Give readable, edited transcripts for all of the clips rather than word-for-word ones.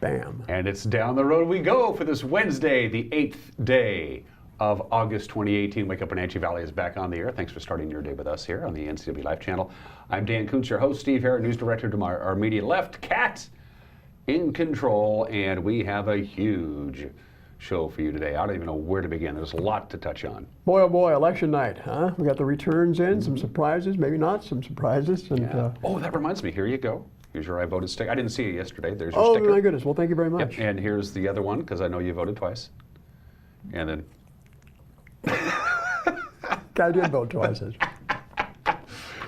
Bam. And it's down the road we go for this Wednesday, the 8th day of August 2018. Wake Up Wenatchee Valley is back on the air. Thanks for starting your day with us here on the NCW Live channel. I'm Dan Kuntz, your host. Steve Harrod, news director to our immediate left. Kat in control, and we have a huge show for you today. I don't even know where to begin. There's a lot to touch on. Boy, oh boy, election night, huh? We got the returns in, some surprises, maybe not some surprises. And, oh, that reminds me. Here you go. Here's your I voted sticker. I didn't see it yesterday. There's your sticker. Oh, my goodness. Well, thank you very much. Yep. And here's the other one, because I know you voted twice. And then... I did vote twice.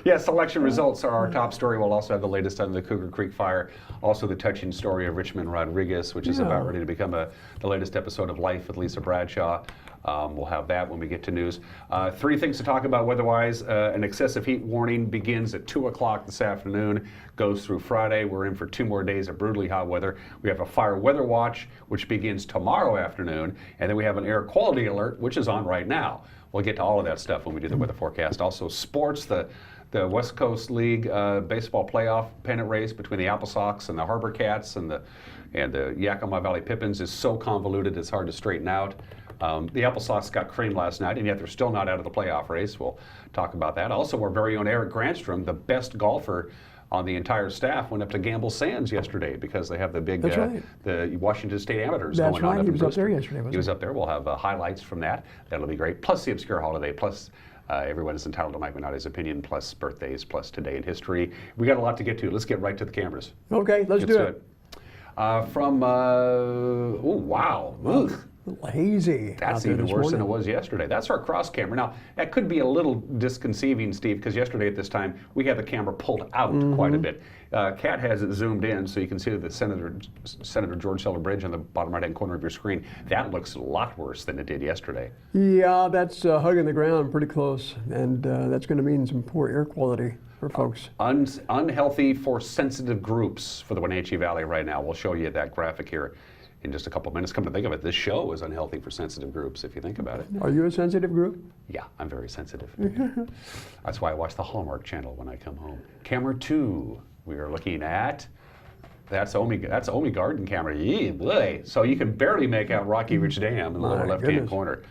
Yes, election results are our top story. We'll also have the latest on the Cougar Creek fire. Also the touching story of Richmond Rodriguez, which is about ready to become the latest episode of Life with Lisa Bradshaw. We'll have that when we get to news. Three things to talk about weather-wise. An excessive heat warning begins at 2 o'clock this afternoon, goes through Friday. We're in for 2 more days of brutally hot weather. We have a fire weather watch, which begins tomorrow afternoon. And then we have an air quality alert, which is on right now. We'll get to all of that stuff when we do the weather forecast. Also sports, the West Coast League baseball playoff pennant race between the Apple Sox and the Harbor Cats and the Yakima Valley Pippins is so convoluted it's hard to straighten out. The Apple Sox got creamed last night, and yet they're still not out of the playoff race. We'll talk about that. Also, our very own Eric Granstrom, the best golfer on the entire staff, went up to Gamble Sands yesterday because they have the big the Washington State Amateurs going on. That's right. He was up there yesterday. He was up there. We'll have highlights from that. That'll be great. Plus the obscure holiday. Plus everyone is entitled to Mike Minotti's opinion. Plus birthdays. Plus today in history. We got a lot to get to. Let's get right to the cameras. Okay, let's do it. Oh wow. Ugh. A little hazy. That's even worse than it was yesterday. That's our cross camera. Now, that could be a little disconceiving, Steve, because yesterday at this time, we had the camera pulled out quite a bit. Kat has it zoomed in, so you can see the Senator George Seller Bridge on the bottom right-hand corner of your screen. That looks a lot worse than it did yesterday. Yeah, that's hugging the ground pretty close, and that's going to mean some poor air quality for folks. Unhealthy for sensitive groups for the Wenatchee Valley right now. We'll show you that graphic here in just a couple of minutes. Come to think of it, this show is unhealthy for sensitive groups, if you think about it. Are you a sensitive group? Yeah, I'm very sensitive. That's why I watch the Hallmark Channel when I come home. Camera 2, we are looking at, that's Omi Garden camera. Yee, boy. So you can barely make out Rocky Ridge Dam in the lower left-hand corner.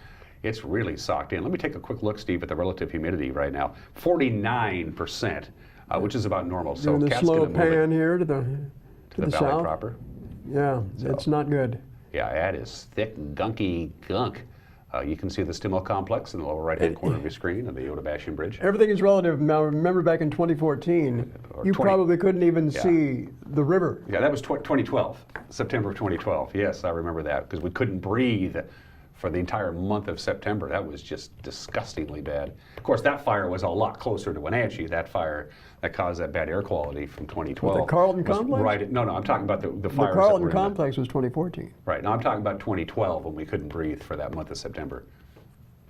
It's really socked in. Let me take a quick look, Steve, at the relative humidity right now. 49%, which is about normal. So the slow pan here to the valley south proper. Yeah, it's not good. Yeah, that is thick, gunky gunk. You can see the Stimmel complex in the lower right-hand corner of your screen and the Otabashian Bridge. Everything is relative. Now, remember back in 2014, you probably couldn't even see the river. Yeah, that was 2012, September of 2012. Yes, I remember that, because we couldn't breathe for the entire month of September. That was just disgustingly bad. Of course, that fire was a lot closer to Wenatchee. That fire that caused that bad air quality from 2012. The Carlton complex? Right. No, I'm talking about the fires. The Carlton complex was 2014. Right. Now I'm talking about 2012 when we couldn't breathe for that month of September.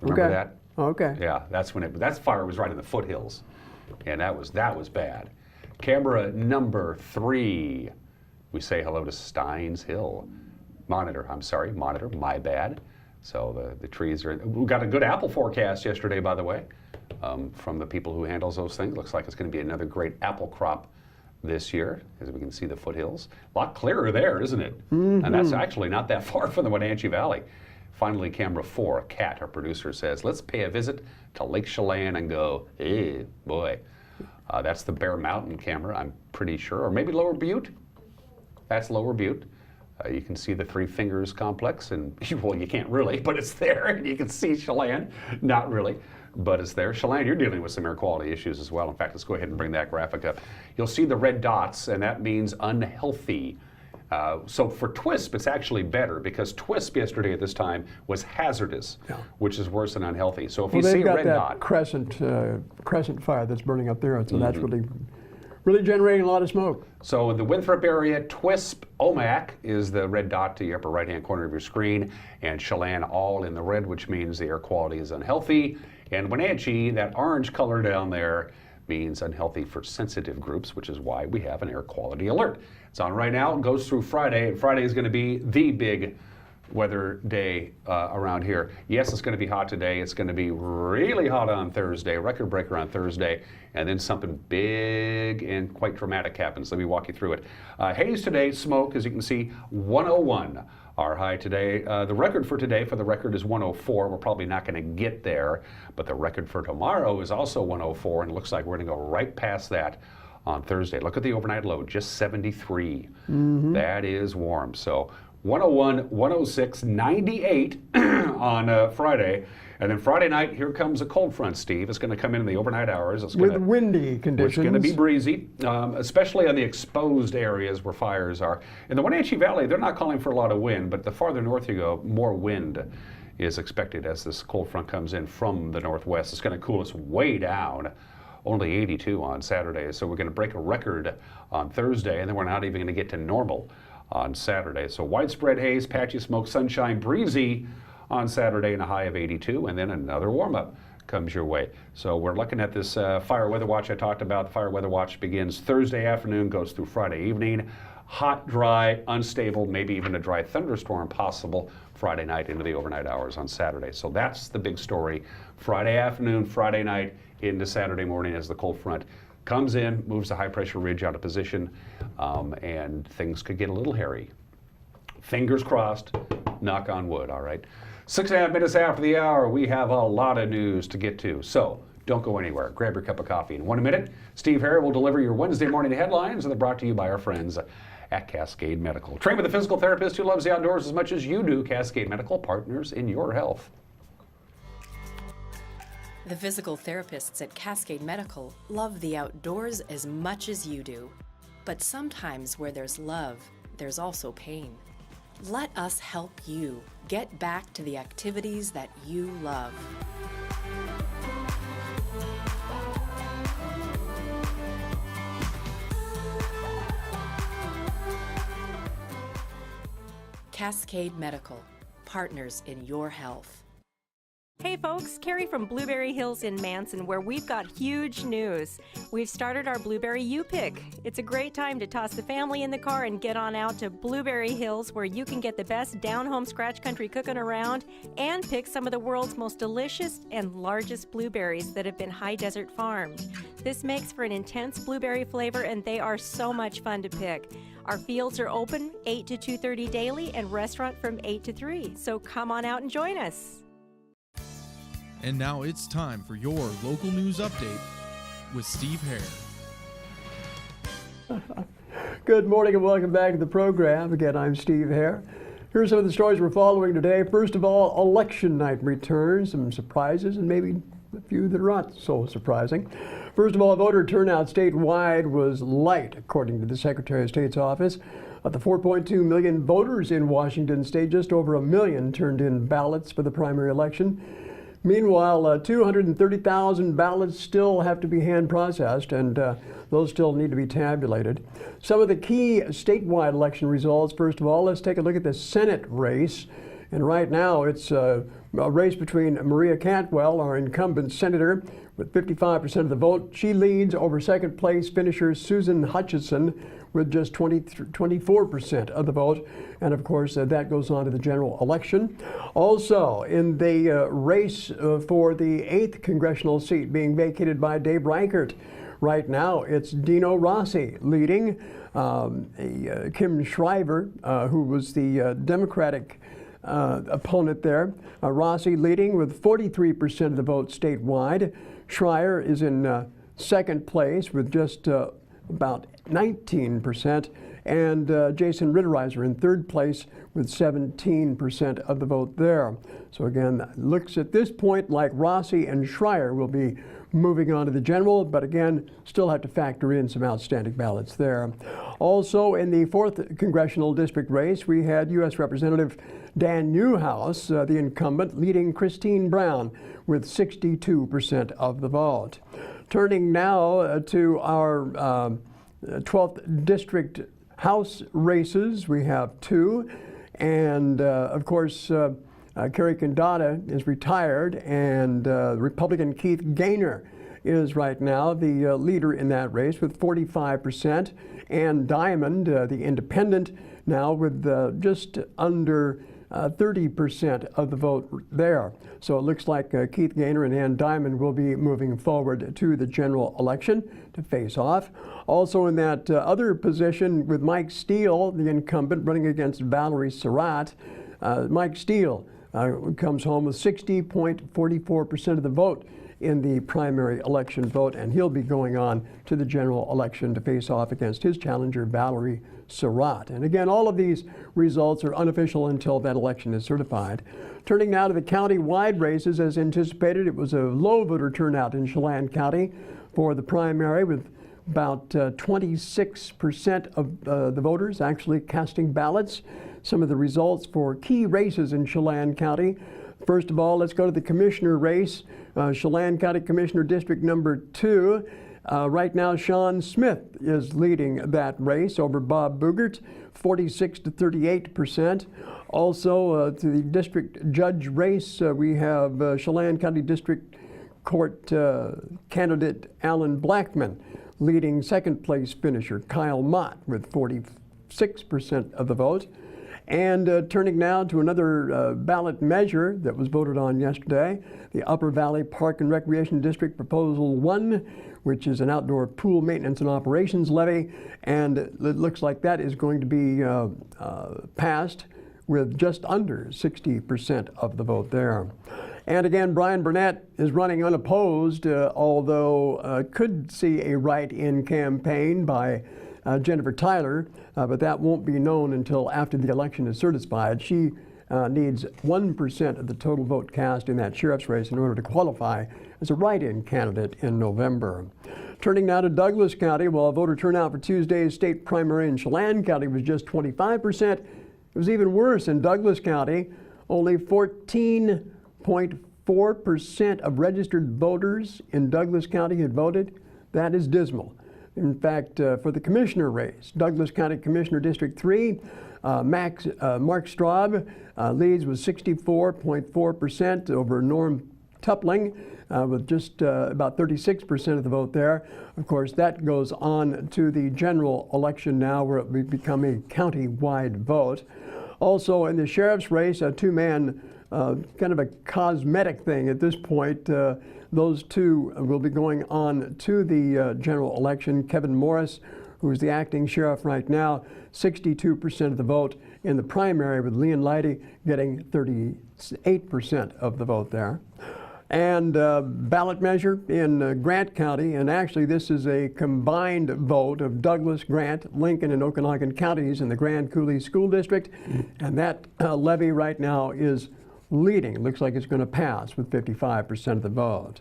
Remember that? Okay. Yeah, that's when that fire was right in the foothills, and that was bad. Camera number 3. We say hello to Steins Hill. Monitor. My bad. So the trees are. We got a good apple forecast yesterday, by the way, from the people who handles those things. Looks like it's going to be another great apple crop this year, as we can see the foothills. A lot clearer there, isn't it? And that's actually not that far from the Wenatchee Valley. Finally, camera 4, Kat, our producer, says, let's pay a visit to Lake Chelan and go, hey, boy. That's the Bear Mountain camera, I'm pretty sure, or maybe Lower Butte. That's Lower Butte. You can see the Three Fingers complex, and well, you can't really, but it's there. And you can see Chelan, not really, but it's there. Chelan, you're dealing with some air quality issues as well. In fact, let's go ahead and bring that graphic up. You'll see the red dots, and that means unhealthy. So for TWISP, it's actually better, because TWISP yesterday at this time was hazardous, which is worse than unhealthy. So if you see a red dot, crescent fire that's burning up there, so that's really generating a lot of smoke. So in the Winthrop area, TWISP OMAC is the red dot to your upper right-hand corner of your screen, and Chelan all in the red, which means the air quality is unhealthy. And Wenatchee, that orange color down there, means unhealthy for sensitive groups, which is why we have an air quality alert. It's on right now, it goes through Friday, and Friday is going to be the big weather day around here. Yes, it's going to be hot today. It's going to be really hot on Thursday, record breaker on Thursday, and then something big and quite dramatic happens. Let me walk you through it. Haze today, smoke, as you can see, 101. Our high today, the record for today, for the record, is 104. We're probably not going to get there, but the record for tomorrow is also 104, and it looks like we're going to go right past that on Thursday. Look at the overnight low, just 73. That is warm. So 101, 106, 98 on Friday. And then Friday night, here comes a cold front, Steve. It's going to come in the overnight hours. It's With windy conditions. It's going to be breezy, especially on the exposed areas where fires are. In the Wenatchee Valley, they're not calling for a lot of wind, but the farther north you go, more wind is expected as this cold front comes in from the northwest. It's going to cool us way down. Only 82 on Saturday, so we're going to break a record on Thursday, and then we're not even going to get to normal on Saturday. So widespread haze, patchy smoke, sunshine, breezy on Saturday, and a high of 82, and then another warm-up comes your way. So we're looking at this fire weather watch I talked about. The fire weather watch begins Thursday afternoon, goes through Friday evening. Hot, dry, unstable, maybe even a dry thunderstorm possible Friday night into the overnight hours on Saturday. So that's the big story. Friday afternoon, Friday night into Saturday morning as the cold front comes in, moves the high pressure ridge out of position, and things could get a little hairy. Fingers crossed, knock on wood, all right? 6.5 minutes after the hour, we have a lot of news to get to. So don't go anywhere. Grab your cup of coffee. In 1 minute, Steve Hare will deliver your Wednesday morning headlines, and they're brought to you by our friends at Cascade Medical. Train with a physical therapist who loves the outdoors as much as you do. Cascade Medical, partners in your health. The physical therapists at Cascade Medical love the outdoors as much as you do. But sometimes where there's love, there's also pain. Let us help you get back to the activities that you love. Cascade Medical, partners in your health. Hey folks, Carrie from Blueberry Hills in Manson, where we've got huge news. We've started our Blueberry U-Pick. It's a great time to toss the family in the car and get on out to Blueberry Hills, where you can get the best down-home scratch country cooking around and pick some of the world's most delicious and largest blueberries that have been high desert farmed. This makes for an intense blueberry flavor, and they are so much fun to pick. Our fields are open 8 to 2:30 daily and restaurant from 8 to 3, so come on out and join us. And now it's time for your local news update with Steve Hare. Good morning and welcome back to the program. Again, I'm Steve Hare. Here's some of the stories we're following today. First of all, election night returns, some surprises and maybe a few that are not so surprising. First of all, voter turnout statewide was light, according to the Secretary of State's office. Of the 4.2 million voters in Washington state, just over 1 million turned in ballots for the primary election. Meanwhile, 230,000 ballots still have to be hand processed, and those still need to be tabulated. Some of the key statewide election results. First of all, let's take a look at the Senate race. And right now, it's a race between Maria Cantwell, our incumbent senator, with 55% of the vote. She leads over second place finisher Susan Hutchinson with just 24% of the vote. And of course, that goes on to the general election. Also, in the race for the 8th congressional seat being vacated by Dave Reichert, right now it's Dino Rossi leading. Kim Shriver, who was the Democratic opponent there. Rossi leading with 43% of the vote statewide. Schreier is in second place with just about 19%, and Jason Ritterizer in third place with 17% of the vote there. So again, looks at this point like Rossi and Schreier will be moving on to the general, but again, still have to factor in some outstanding ballots there. Also, in the 4th congressional district race, we had U.S. Representative Dan Newhouse, the incumbent, leading Christine Brown with 62% of the vote. Turning now to our 12th district House races, we have 2, and of course, Kerry Condata is retired, and Republican Keith Gaynor is right now the leader in that race with 45%. Ann Diamond, the independent, now with just under 30% of the vote there. So it looks like Keith Gaynor and Ann Diamond will be moving forward to the general election to face off. Also in that other position with Mike Steele, the incumbent, running against Valerie Surratt. Mike Steele comes home with 60.44% of the vote in the primary election vote, and he'll be going on to the general election to face off against his challenger, Valerie Surratt. And again, all of these results are unofficial until that election is certified. Turning now to the county-wide races, as anticipated, it was a low voter turnout in Chelan County for the primary, with about 26% of the voters actually casting ballots. Some of the results for key races in Chelan County. First of all, let's go to the commissioner race. Chelan County Commissioner District number 2. Right now, Sean Smith is leading that race over Bob Boogert, 46 to 38%. Also, to the district judge race, we have Chelan County District Court candidate Alan Blackman leading second place finisher Kyle Mott with 46% of the vote. And turning now to another ballot measure that was voted on yesterday, the Upper Valley Park and Recreation District Proposal 1, which is an outdoor pool maintenance and operations levy, and it looks like that is going to be passed with just under 60% of the vote there. And again, Brian Burnett is running unopposed, although could see a write-in campaign by Jennifer Tyler, but that won't be known until after the election is certified. She needs 1% of the total vote cast in that sheriff's race in order to qualify as a write-in candidate in November. Turning now to Douglas County, while voter turnout for Tuesday's state primary in Chelan County was just 25%, it was even worse in Douglas County. Only 14.4% of registered voters in Douglas County had voted. That is dismal. In fact, for the commissioner race, Douglas County Commissioner District 3, Mark Straub leads with 64.4% over Norm Tupling with just about 36% of the vote there. Of course, that goes on to the general election now, where it will become a county-wide vote. Also in the sheriff's race, a two-man kind of a cosmetic thing at this point. Those two will be going on to the general election. Kevin Morris, who is the acting sheriff right now, 62% of the vote in the primary, with Leon Leidy getting 38% of the vote there. And ballot measure in Grant County, and actually this is a combined vote of Douglas, Grant, Lincoln, and Okanagan counties in the Grand Coulee School District, and that levy right now is leading. Looks like it's going to pass with 55% of the vote.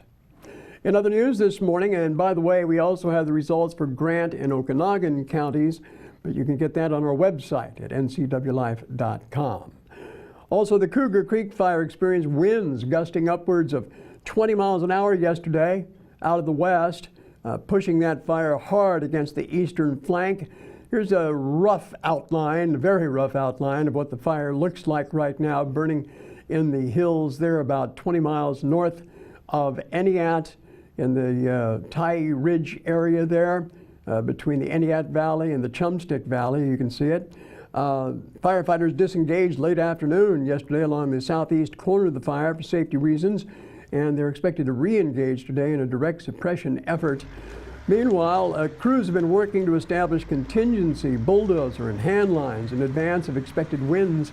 In other news this morning, and by the way, we also have the results for Grant and Okanagan counties, but you can get that on our website at ncwlife.com. Also, the Cougar Creek fire experienced winds gusting upwards of 20 miles an hour yesterday out of the west, pushing that fire hard against the eastern flank. Here's a rough outline, very rough outline of what the fire looks like right now, burning in the hills there about 20 miles north of Eniat in the Ty Ridge area there, between the Eniat Valley and the Chumstick Valley. You can see it. Firefighters disengaged late afternoon yesterday along the southeast corner of the fire for safety reasons, and they're expected to re-engage today in a direct suppression effort. Meanwhile, crews have been working to establish contingency, bulldozer, and hand lines in advance of expected winds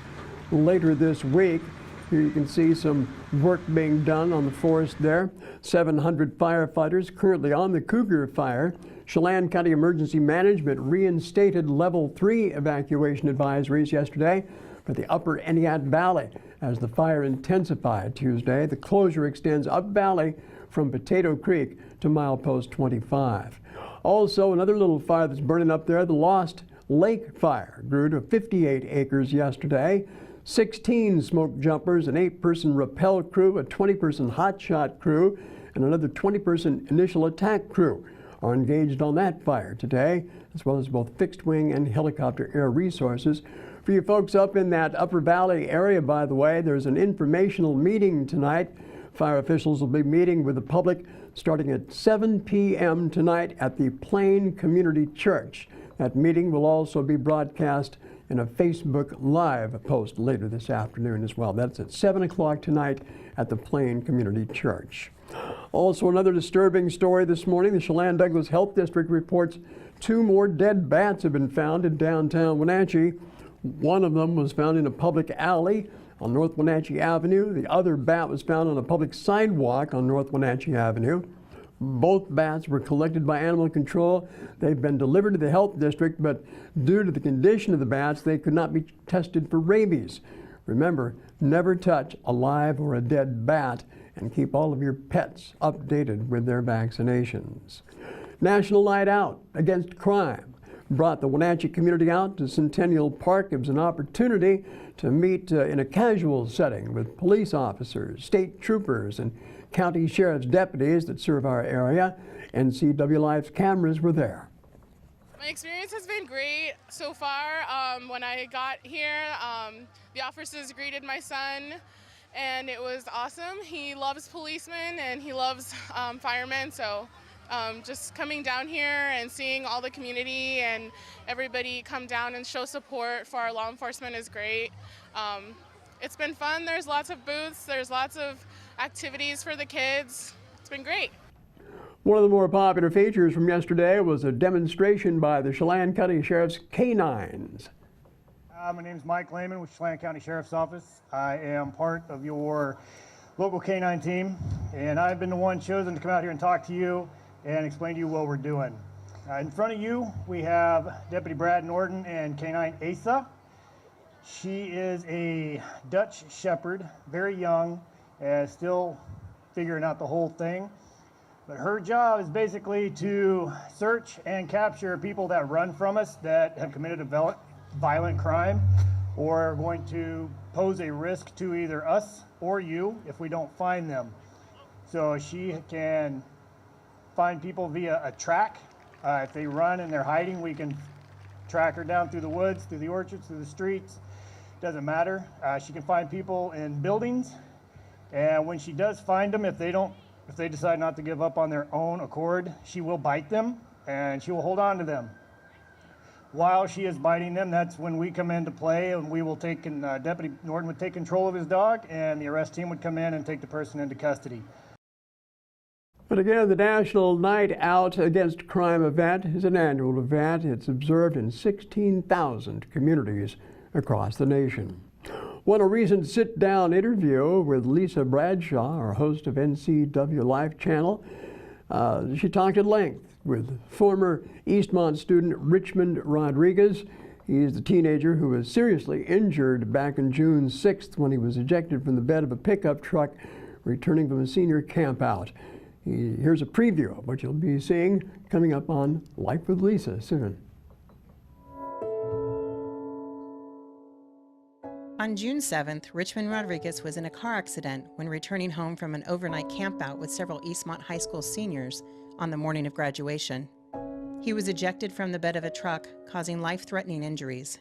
later this week. Here you can see some work being done on the forest there. 700 firefighters currently on the Cougar fire. Chelan County Emergency Management reinstated level 3 evacuation advisories yesterday for the upper Eniat Valley as the fire intensified Tuesday. The closure extends up valley from Potato Creek to milepost 25. Also, another little fire that's burning up there, the Lost Lake fire, grew to 58 acres yesterday. 16 smoke jumpers, an 8-person rappel crew, a 20-person hotshot crew, and another 20-person initial attack crew are engaged on that fire today, as well as both fixed-wing and helicopter air resources. For you folks up in that Upper Valley area, by the way, there's an informational meeting tonight. Fire officials will be meeting with the public starting at 7 p.m. tonight at the Plain Community Church. That meeting will also be broadcast in a Facebook Live post later this afternoon as well. That's at 7 o'clock tonight at the Plain Community Church. Also, another disturbing story this morning. The Chelan Douglas Health District reports 2 more dead bats have been found in downtown Wenatchee. One of them was found in a public alley on North Wenatchee Avenue. The other bat was found on a public sidewalk on North Wenatchee Avenue. Both bats were collected by animal control. They've been delivered to the health district, but due to the condition of the bats, they could not be tested for rabies. Remember, never touch a live or a dead bat, and keep all of your pets updated with their vaccinations. National Night Out Against Crime brought the Wenatchee community out to Centennial Park. It was an opportunity to meet in a casual setting with police officers, state troopers, and county sheriff's deputies that serve our area. NCW Live's cameras were there. My experience has been great so far. When I got here, the officers greeted my son, and it was awesome. He loves policemen and he loves firemen, so just coming down here and seeing all the community and everybody come down and show support for our law enforcement is great. It's been fun. There's lots of booths. There's lots of activities for the kids. It's been great. One of the more popular features from yesterday was a demonstration by the Chelan County Sheriff's Canines. My name is Mike Lehman with Chelan County Sheriff's Office. I am part of your local canine team, and I've been the one chosen to come out here and talk to you and explain to you what we're doing. In front of you, we have Deputy Brad Norton and Canine Asa. She is a Dutch Shepherd, very young, still figuring out the whole thing. But her job is basically to search and capture people that run from us, that have committed a violent crime, or are going to pose a risk to either us or you if we don't find them. So she can find people via a track. If they run and they're hiding, we can track her down through the woods, through the orchards, through the streets. Doesn't matter. She can find people in buildings, and when she does find them, if they decide not to give up on their own accord, she will bite them and she will hold on to them. While she is biting them, that's when we come into play, and we will take, Deputy Norton would take control of his dog, and the arrest team would come in and take the person into custody. But again, the National Night Out Against Crime event is an annual event. It's observed in 16,000 communities across the nation. Won a recent sit-down interview with Lisa Bradshaw, our host of NCW Life Channel. She talked at length with former Eastmont student Richmond Rodriguez. He's the teenager who was seriously injured back on June 6th when he was ejected from the bed of a pickup truck returning from a senior campout. Here's a preview of what you'll be seeing coming up on Life with Lisa soon. On June 7th, Richmond Rodriguez was in a car accident when returning home from an overnight campout with several Eastmont High School seniors on the morning of graduation. He was ejected from the bed of a truck, causing life-threatening injuries.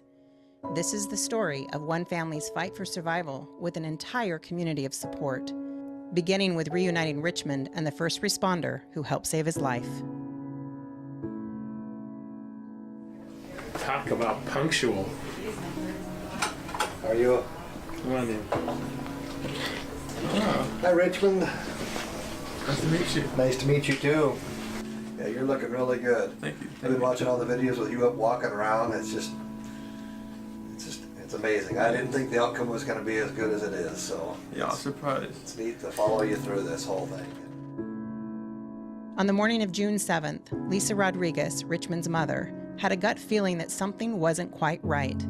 This is the story of one family's fight for survival with an entire community of support, beginning with reuniting Richmond and the first responder who helped save his life. Talk about punctual. How are you? Come on in. Hi, Richmond. Nice to meet you. Nice to meet you too. Yeah, you're looking really good. Thank you. I've been watching all the videos with you up walking around. It's amazing. I didn't think the outcome was going to be as good as it is. So yeah, I'm surprised. It's neat to follow you through this whole thing. On the morning of June 7th, Lisa Rodriguez, Richmond's mother, had a gut feeling that something wasn't quite right.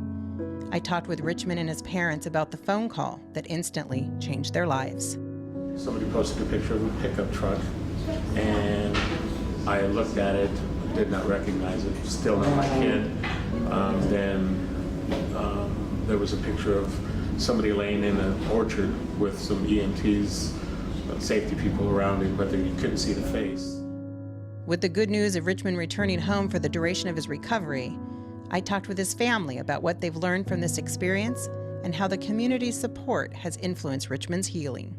I talked with Richmond and his parents about the phone call that instantly changed their lives. Somebody posted a picture of a pickup truck, and I looked at it, did not recognize it, still not my kid. Then there was a picture of somebody laying in an orchard with some EMTs, safety people around him, but you couldn't see the face. With the good news of Richmond returning home for the duration of his recovery, I talked with his family about what they've learned from this experience and how the community's support has influenced Richmond's healing.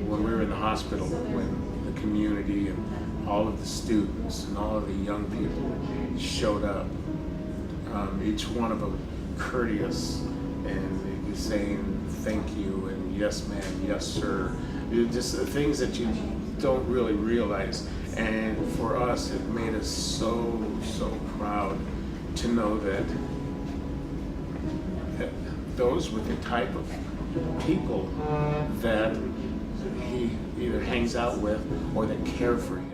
When we were in the hospital, when the community and all of the students and all of the young people showed up, each one of them courteous and saying thank you and yes ma'am, yes sir. Just the things that you don't really realize. And for us, it made us so proud to know that those were the type of people that he either hangs out with or that care for him.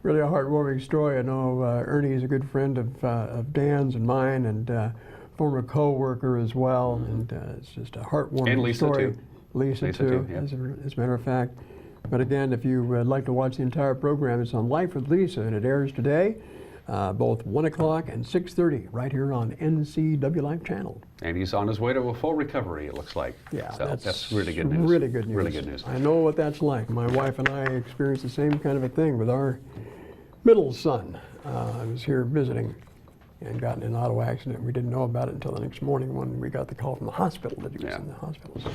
Really a heartwarming story. I know Ernie is a good friend of Dan's and mine, and former co-worker as well, and it's just a heartwarming and Lisa story. Too. Lisa too, yeah. as a matter of fact. But again, if you would like to watch the entire program, it's on Life with Lisa, and it airs today, both 1 o'clock and 6:30, right here on NCW Life Channel. And he's on his way to a full recovery, it looks like. Yeah, so that's really good news. Really good news. Really good news. I know what that's like. My wife and I experienced the same kind of a thing with our middle son. I was here visiting and got in an auto accident. We didn't know about it until the next morning when we got the call from the hospital that he was in the hospital. So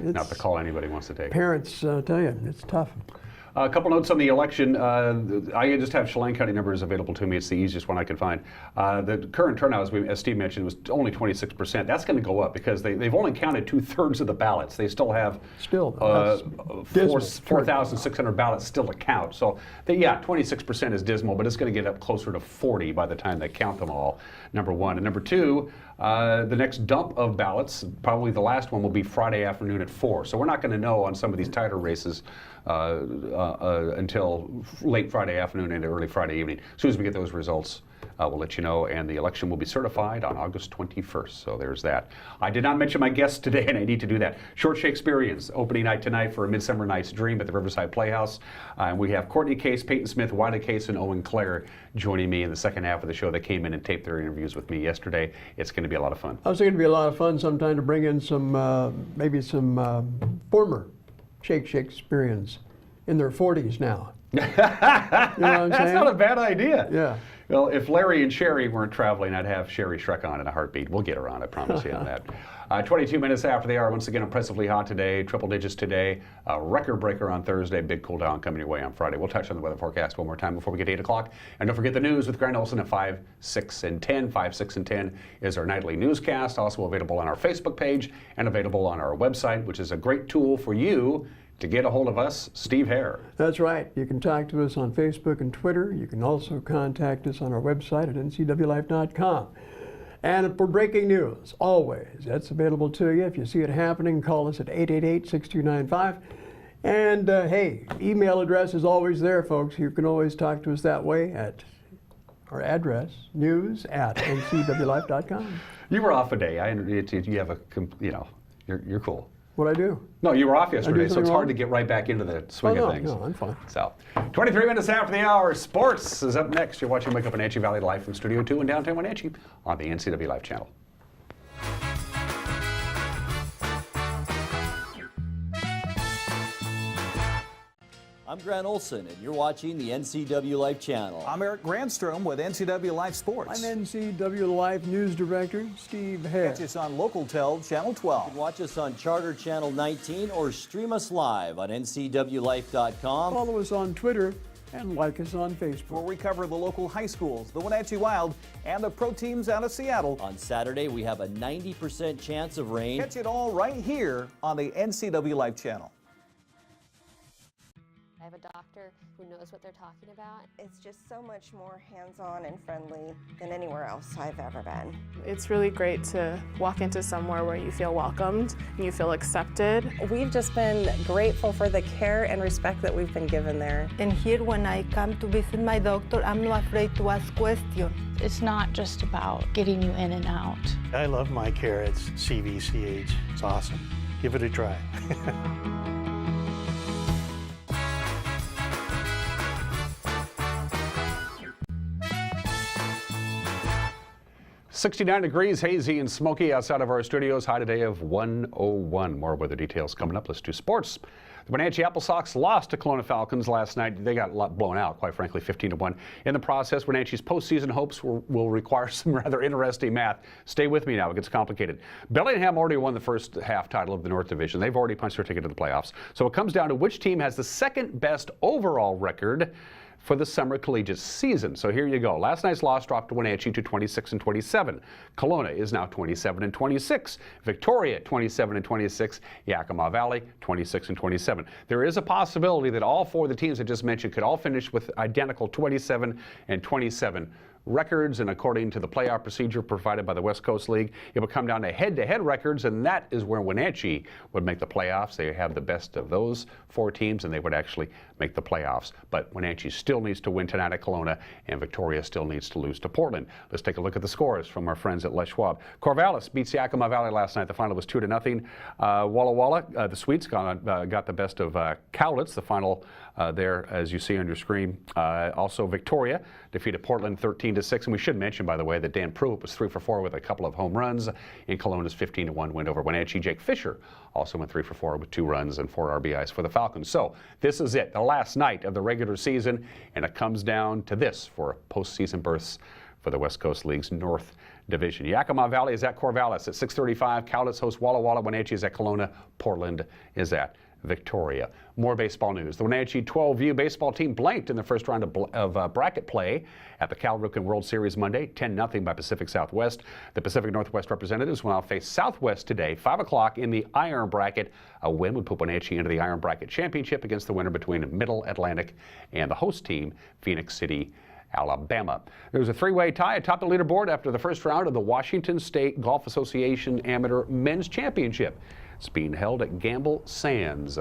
Not the call anybody wants to take. Parents tell you, it's tough. A couple notes on the election. I just have Chelan County numbers available to me. It's the easiest one I can find. The current turnout, as Steve mentioned, was only 26%. That's going to go up because they've only counted 2/3 of the ballots. They still have 4,600 ballots still to count. So, 26% is dismal, but it's going to get up closer to 40 by the time they count them all, number one. And number two, the next dump of ballots, probably the last one, will be Friday afternoon at 4. So we're not going to know on some of these tighter races until late Friday afternoon into early Friday evening. As soon as we get those results, we'll let you know, and the election will be certified on August 21st. So there's that. I did not mention my guests today, and I need to do that. Short Shakespeareans, opening night tonight for A Midsummer Night's Dream at the Riverside Playhouse. And we have Courtney Case, Peyton Smith, Wiley Case, and Owen Clare joining me in the second half of the show. They came in and taped their interviews with me yesterday. It's going to be a lot of fun. I was thinking it'd be a lot of fun sometime to bring in some, maybe some former Shakespeareans in their 40s now. You know what I'm That's saying? not a bad idea. Yeah. Well, if Larry and Sherry weren't traveling, I'd have Sherry Shrek on in a heartbeat. We'll get her on, I promise you on that. 22 minutes after the hour, once again, oppressively hot today, triple digits today, record breaker on Thursday, big cool down coming your way on Friday. We'll touch on the weather forecast one more time before we get to 8 o'clock. And don't forget the news with Grant Olson at 5, 6, and 10. 5, 6, and 10 is our nightly newscast, also available on our Facebook page and available on our website, which is a great tool for you to get a hold of us, Steve Hare. That's right. You can talk to us on Facebook and Twitter. You can also contact us on our website at ncwlife.com. And for breaking news, always, that's available to you. If you see it happening, call us at 888-6295. And hey, email address is always there, folks. You can always talk to us that way at our address, news@ncwlife.com. You were off a day. You have a, you're cool. What'd I do? No, you were off yesterday, so it's wrong? hard to get right back into the swing of things. No, I'm fine. So, 23 minutes after the hour, sports is up next. You're watching Wake Up Wenatchee Valley live from Studio 2 in downtown Wenatchee on the NCW Life channel. I'm Grant Olson, and you're watching the NCW Life channel. I'm Eric Grandstrom with NCW Life Sports. I'm NCW Life News Director Steve Hare. Catch us on Local Tel Channel 12. You can watch us on Charter Channel 19 or stream us live on ncwlife.com. Follow us on Twitter and like us on Facebook. Where we cover the local high schools, the Wenatchee Wild, and the pro teams out of Seattle. On Saturday, we have a 90% chance of rain. Catch it all right here on the NCW Life channel. I have a doctor who knows what they're talking about. It's just so much more hands-on and friendly than anywhere else I've ever been. It's really great to walk into somewhere where you feel welcomed and you feel accepted. We've just been grateful for the care and respect that we've been given there. And here when I come to visit my doctor, I'm not afraid to ask questions. It's not just about getting you in and out. I love my care at CVCH. It's awesome. Give it a try. 69 degrees, hazy and smoky outside of our studios. High today of 101. More weather details coming up. Let's do sports. The Wenatchee Apple Sox lost to Kelowna Falcons last night. They got blown out, quite frankly, 15-1. In the process, Wenatchee's postseason hopes will require some rather interesting math. Stay with me now. It gets complicated. Bellingham already won the first half title of the North Division. They've already punched their ticket to the playoffs. So it comes down to which team has the second best overall record. for the summer collegiate season. So here you go. Last night's loss dropped Wenatchee to 26-27. Kelowna is now 27-26. Victoria 27-26. Yakima Valley 26-27. There is a possibility that all four of the teams I just mentioned could all finish with identical 27-27 records, and according to the playoff procedure provided by the West Coast League, it will come down to head-to-head records, and that is where Wenatchee would make the playoffs. They have the best of those four teams, and they would actually make the playoffs. But Wenatchee still needs to win tonight at Kelowna, and Victoria still needs to lose to Portland. Let's take a look at the scores from our friends at Les Schwab. Corvallis beats Yakima Valley last night. The final was 2-0. Walla Walla, the Sweets got the best of Cowlitz. The final there, as you see on your screen. Also, Victoria defeated Portland 13-6. And we should mention, by the way, that Dan Pruitt was 3 for 4 with a couple of home runs in Kelowna's 15-1 win over Wenatchee. Jake Fisher also went 3 for 4 with 2 runs and 4 RBIs for the Falcons. So this is it, the last night of the regular season, and it comes down to this for postseason berths for the West Coast League's North Division. Yakima Valley is at Corvallis at 6:35. Cowlitz hosts Walla Walla. Wenatchee is at Kelowna. Portland is at Victoria. More baseball news. The Wenatchee 12U baseball team blanked in the first round of bracket play at the Cal Ripken World Series Monday, 10-0 by Pacific Southwest. The Pacific Northwest representatives will now face Southwest today, 5 o'clock in the Iron Bracket. A win would put Wenatchee into the Iron Bracket Championship against the winner between Middle Atlantic and the host team, Phoenix City, Alabama. There was a three-way tie atop the leaderboard after the first round of the Washington State Golf Association Amateur Men's Championship. It's being held at Gamble Sands.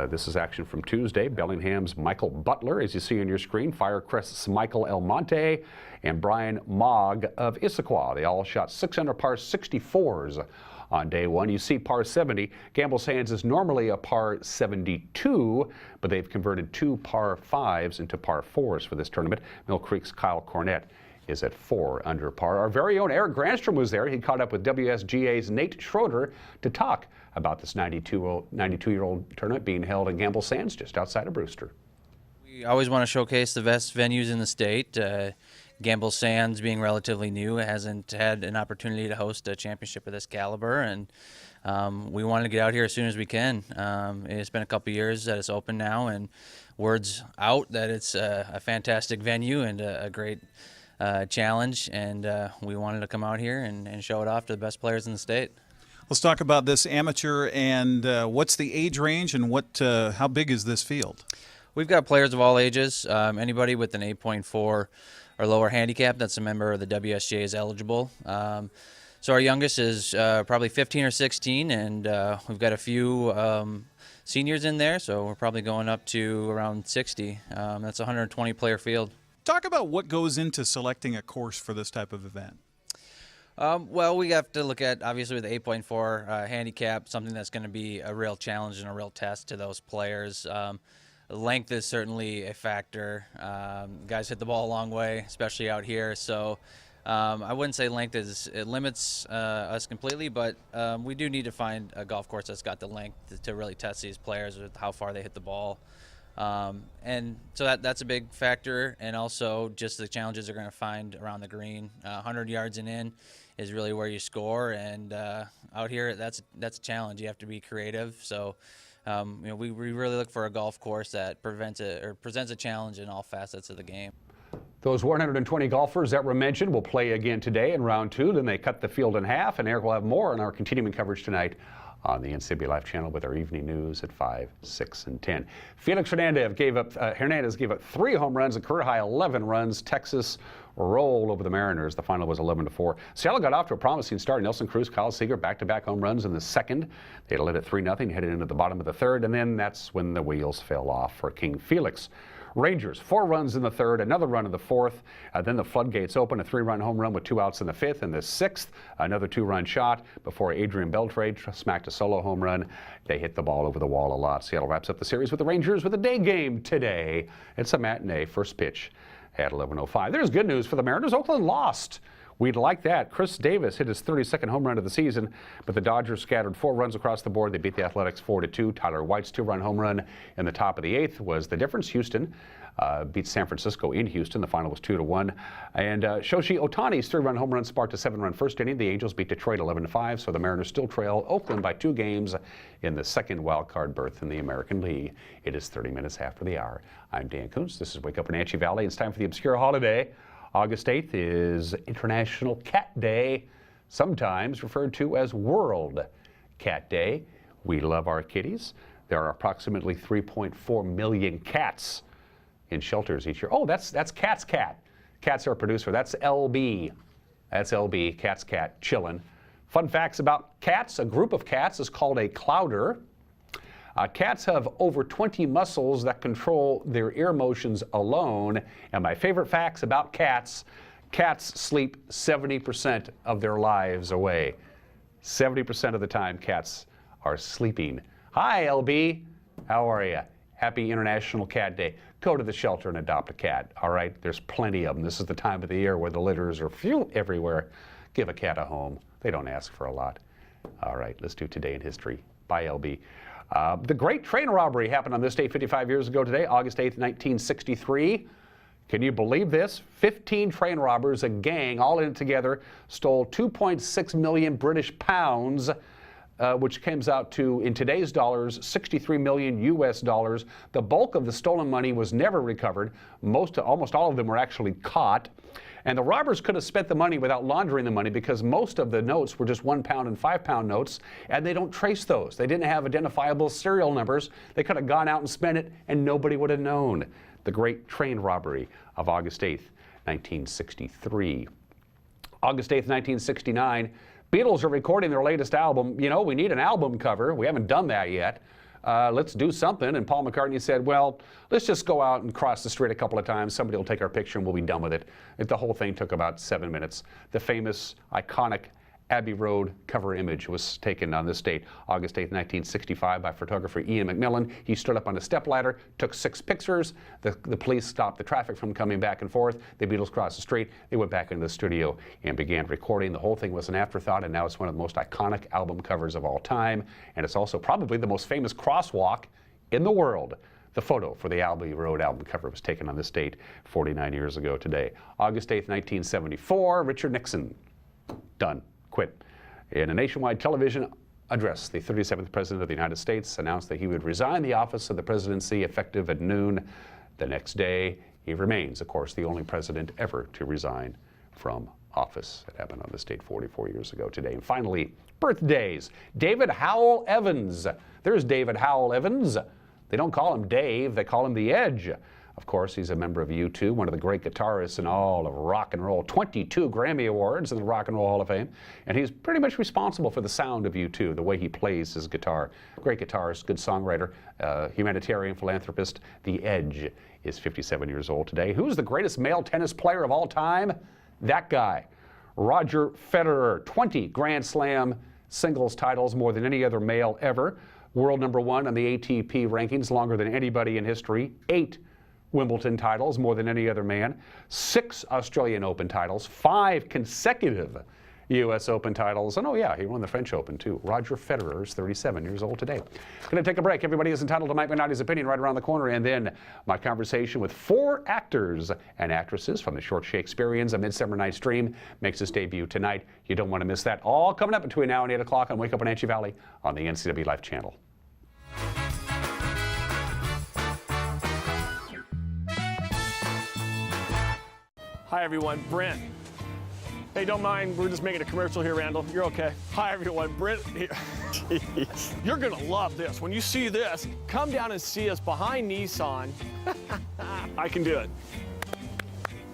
This is action from Tuesday. Bellingham's Michael Butler, as you see on your screen, Firecrest's Michael Almonte, and Brian Mogg of Issaquah. They all shot 6 under par 64s on day one. You see par 70. Gamble Sands is normally a par 72, but they've converted 2 par 5s into par 4s for this tournament. Mill Creek's Kyle Cornett is at 4 under par. Our very own Eric Granstrom was there. He caught up with WSGA's Nate Schroeder to talk about this 92-year-old tournament being held in Gamble Sands just outside of Brewster. We always want to showcase the best venues in the state. Gamble Sands, being relatively new, hasn't had an opportunity to host a championship of this caliber, and we wanted to get out here as soon as we can. It's been a couple years that it's open now, and word's out that it's a fantastic venue and a great challenge, and we wanted to come out here and show it off to the best players in the state. Let's talk about this amateur, and what's the age range, and how big is this field? We've got players of all ages. Anybody with an 8.4 or lower handicap that's a member of the WSGA is eligible. So our youngest is probably 15 or 16, and we've got a few seniors in there, so we're probably going up to around 60. That's a 120-player field. Talk about what goes into selecting a course for this type of event. Well, we have to look at, obviously, with the 8.4 handicap, something that's going to be a real challenge and a real test to those players. Length is certainly a factor. Guys hit the ball a long way, especially out here. So I wouldn't say length limits us completely, but we do need to find a golf course that's got the length to really test these players with how far they hit the ball. And so that's a big factor, and also just the challenges they're going to find around the green. 100 yards and in is really where you score, and out here that's a challenge. You have to be creative. So we really look for a golf course that presents a challenge in all facets of the game. Those 120 golfers that were mentioned will play again today in round 2. Then they cut the field in half, and Eric will have more in our continuing coverage tonight on the NCW Live channel with our evening news at 5, 6, and 10. Felix Hernandez gave up 3 home runs, a career-high 11 runs. Texas rolled over the Mariners. The final was 11-4. Seattle got off to a promising start. Nelson Cruz, Kyle Seager, back-to-back home runs in the second. They led it 3-0, headed into the bottom of the third, and then that's when the wheels fell off for King Felix. Rangers, 4 runs in the third, another run in the fourth. Then the floodgates open, a 3-run home run with 2 outs in the fifth. In the sixth, another 2-run shot before Adrian Beltre smacked a solo home run. They hit the ball over the wall a lot. Seattle wraps up the series with the Rangers with a day game today. It's a matinee, first pitch at 11:05. There's good news for the Mariners. Oakland lost We'd like that. Chris Davis hit his 32nd home run of the season, but the Dodgers scattered 4 runs across the board. They beat the Athletics 4-2. Tyler White's 2-run home run in the top of the 8th was the difference. Houston beat San Francisco in Houston. The final was 2-1. And Shohei Ohtani's 3-run home run sparked a 7-run first inning. The Angels beat Detroit 11-5, so the Mariners still trail Oakland by 2 games in the second wild card berth in the American League. It is 30 minutes after the hour. I'm Dan Kuntz. This is Wake Up Wenatchee Valley. It's time for the obscure holiday. August 8th is International Cat Day, sometimes referred to as World Cat Day. We love our kitties. There are approximately 3.4 million cats in shelters each year. Oh, that's Cat's cat. Cat's our producer. That's LB. That's LB, Cat's cat, chillin'. Fun facts about cats. A group of cats is called a clouder. Cats have over 20 muscles that control their ear motions alone. And my favorite facts about cats, cats sleep 70% of their lives away. 70% of the time cats are sleeping. Hi, LB. How are you? Happy International Cat Day. Go to the shelter and adopt a cat, all right? There's plenty of them. This is the time of the year where the litters are everywhere. Give a cat a home. They don't ask for a lot. All right, let's do Today in History. Bye, LB. The Great Train Robbery happened on this day 55 years ago today, August 8th, 1963. Can you believe this? 15 train robbers, a gang, all in it together, stole 2.6 million British pounds, which comes out to, in today's dollars, 63 million US dollars. The bulk of the stolen money was never recovered. Almost all of them were actually caught. And the robbers could have spent the money without laundering the money because most of the notes were just £1 and £5 notes, and they don't trace those. They didn't have identifiable serial numbers. They could have gone out and spent it, and nobody would have known. The Great Train Robbery of August 8th, 1963. August 8th, 1969, Beatles are recording their latest album. You know, we need an album cover. We haven't done that yet. Let's do something. And Paul McCartney said, well, let's just go out and cross the street a couple of times. Somebody will take our picture and we'll be done with it. The whole thing took about 7 minutes. The famous, iconic Abbey Road cover image was taken on this date, August 8, 1965, by photographer Ian McMillan. He stood up on a stepladder, took 6 pictures. The police stopped the traffic from coming back and forth. The Beatles crossed the street. They went back into the studio and began recording. The whole thing was an afterthought, and now it's one of the most iconic album covers of all time. And it's also probably the most famous crosswalk in the world. The photo for the Abbey Road album cover was taken on this date 49 years ago today. August 8, 1974, Richard Nixon. Done. Quit. In a nationwide television address, the 37th President of the United States announced that he would resign the office of the presidency effective at noon. The next day, he remains, of course, the only president ever to resign from office. It happened on this date 44 years ago today. And finally, birthdays. David Howell Evans. There's David Howell Evans. They don't call him Dave, they call him The Edge. Of course, he's a member of U2, one of the great guitarists in all of rock and roll. 22 Grammy Awards in the Rock and Roll Hall of Fame. And he's pretty much responsible for the sound of U2, the way he plays his guitar. Great guitarist, good songwriter, humanitarian philanthropist. The Edge is 57 years old today. Who's the greatest male tennis player of all time? That guy, Roger Federer. 20 Grand Slam singles titles, more than any other male ever. World #1 on the ATP rankings, longer than anybody in history. 8 Wimbledon titles, more than any other man. 6 Australian Open titles. 5 consecutive U.S. Open titles. And oh yeah, he won the French Open too. Roger Federer is 37 years old today. Going to take a break. Everybody is entitled to Mike Minotti's opinion right around the corner. And then my conversation with 4 actors and actresses from the short Shakespeareans, A Midsummer Night's Dream, makes its debut tonight. You don't want to miss that. All coming up between now and 8 o'clock on Wake Up Wenatchee Valley on the NCW Life channel. Hi everyone, Brent. Hey, don't mind, we're just making a commercial here, Randall. You're okay. Hi everyone, Brent here. You're gonna love this. When you see this, come down and see us behind Nissan. I can do it.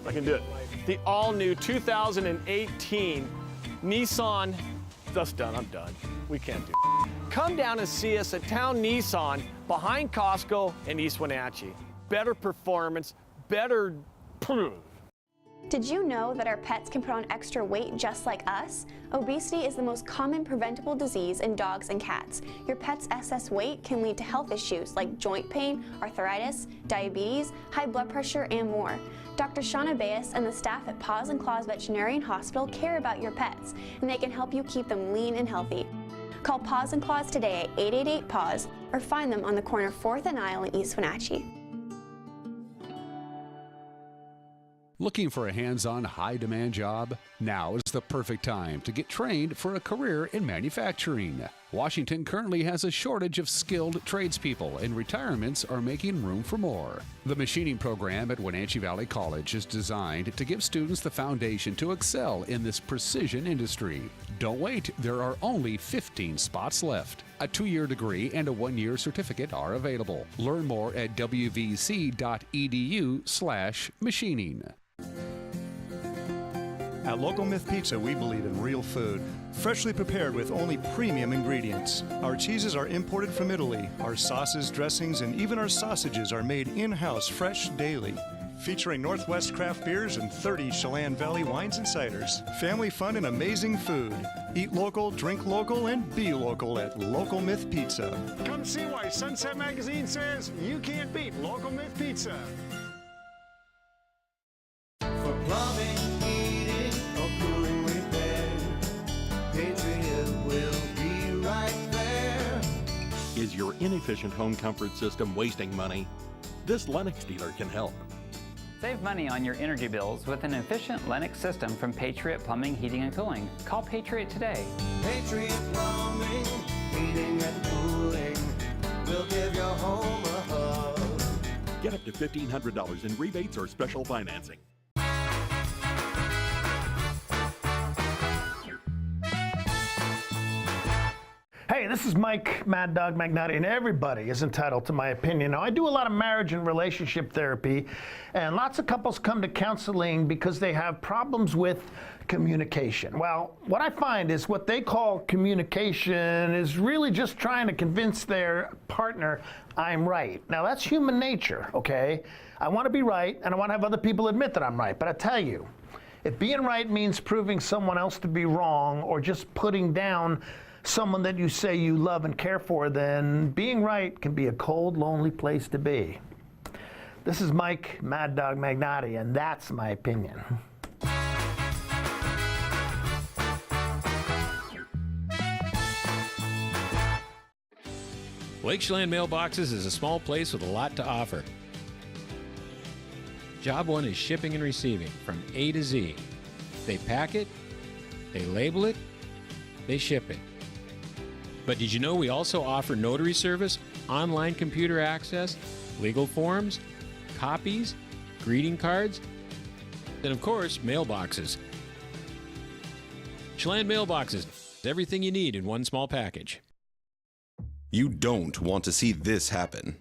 I can do it. The all-new 2018 Nissan. That's done, I'm done. We can't do it. Come down and see us at Town Nissan behind Costco in East Wenatchee. Better performance, better... Did you know that our pets can put on extra weight just like us? Obesity is the most common preventable disease in dogs and cats. Your pet's excess weight can lead to health issues like joint pain, arthritis, diabetes, high blood pressure, and more. Dr. Shauna Baez and the staff at Paws and Claws Veterinarian Hospital care about your pets, and they can help you keep them lean and healthy. Call Paws and Claws today at 888-PAWS or find them on the corner of 4th and Isle in East Wenatchee. Looking for a hands-on, high-demand job? Now is the perfect time to get trained for a career in manufacturing. Washington currently has a shortage of skilled tradespeople, and retirements are making room for more. The machining program at Wenatchee Valley College is designed to give students the foundation to excel in this precision industry. Don't wait, there are only 15 spots left. A 2-year degree and a 1-year certificate are available. Learn more at wvc.edu/machining. At Local Myth Pizza, we believe in real food, freshly prepared with only premium ingredients. Our cheeses are imported from Italy. Our sauces, dressings, and even our sausages are made in-house fresh daily. Featuring Northwest craft beers and 30 Chelan Valley wines and ciders. Family fun and amazing food. Eat local, drink local, and be local at Local Myth Pizza. Come see why Sunset Magazine says you can't beat Local Myth Pizza. For plumbing, heating, or cooling repair, Patriot will be right there. Is your inefficient home comfort system wasting money? This Lennox dealer can help. Save money on your energy bills with an efficient Lennox system from Patriot Plumbing, Heating, and Cooling. Call Patriot today. Patriot Plumbing, Heating, and Cooling will give your home a hug. Get up to $1,500 in rebates or special financing. Hey, this is Mike Mad Dog Magnotti, and everybody is entitled to my opinion. Now, I do a lot of marriage and relationship therapy, and lots of couples come to counseling because they have problems with communication. Well, what I find is what they call communication is really just trying to convince their partner, I'm right. Now, that's human nature, okay? I want to be right, and I want to have other people admit that I'm right, but I tell you, if being right means proving someone else to be wrong or just putting down someone that you say you love and care for, then being right can be a cold, lonely place to be. This is Mike Mad Dog Magnotti, and that's my opinion. Lake Chelan Mailboxes is a small place with a lot to offer. Job one is shipping and receiving from A to Z. They pack it, they label it, they ship it. But did you know we also offer notary service, online computer access, legal forms, copies, greeting cards, and of course, mailboxes. Chelan Mailboxes, everything you need in one small package. You don't want to see this happen.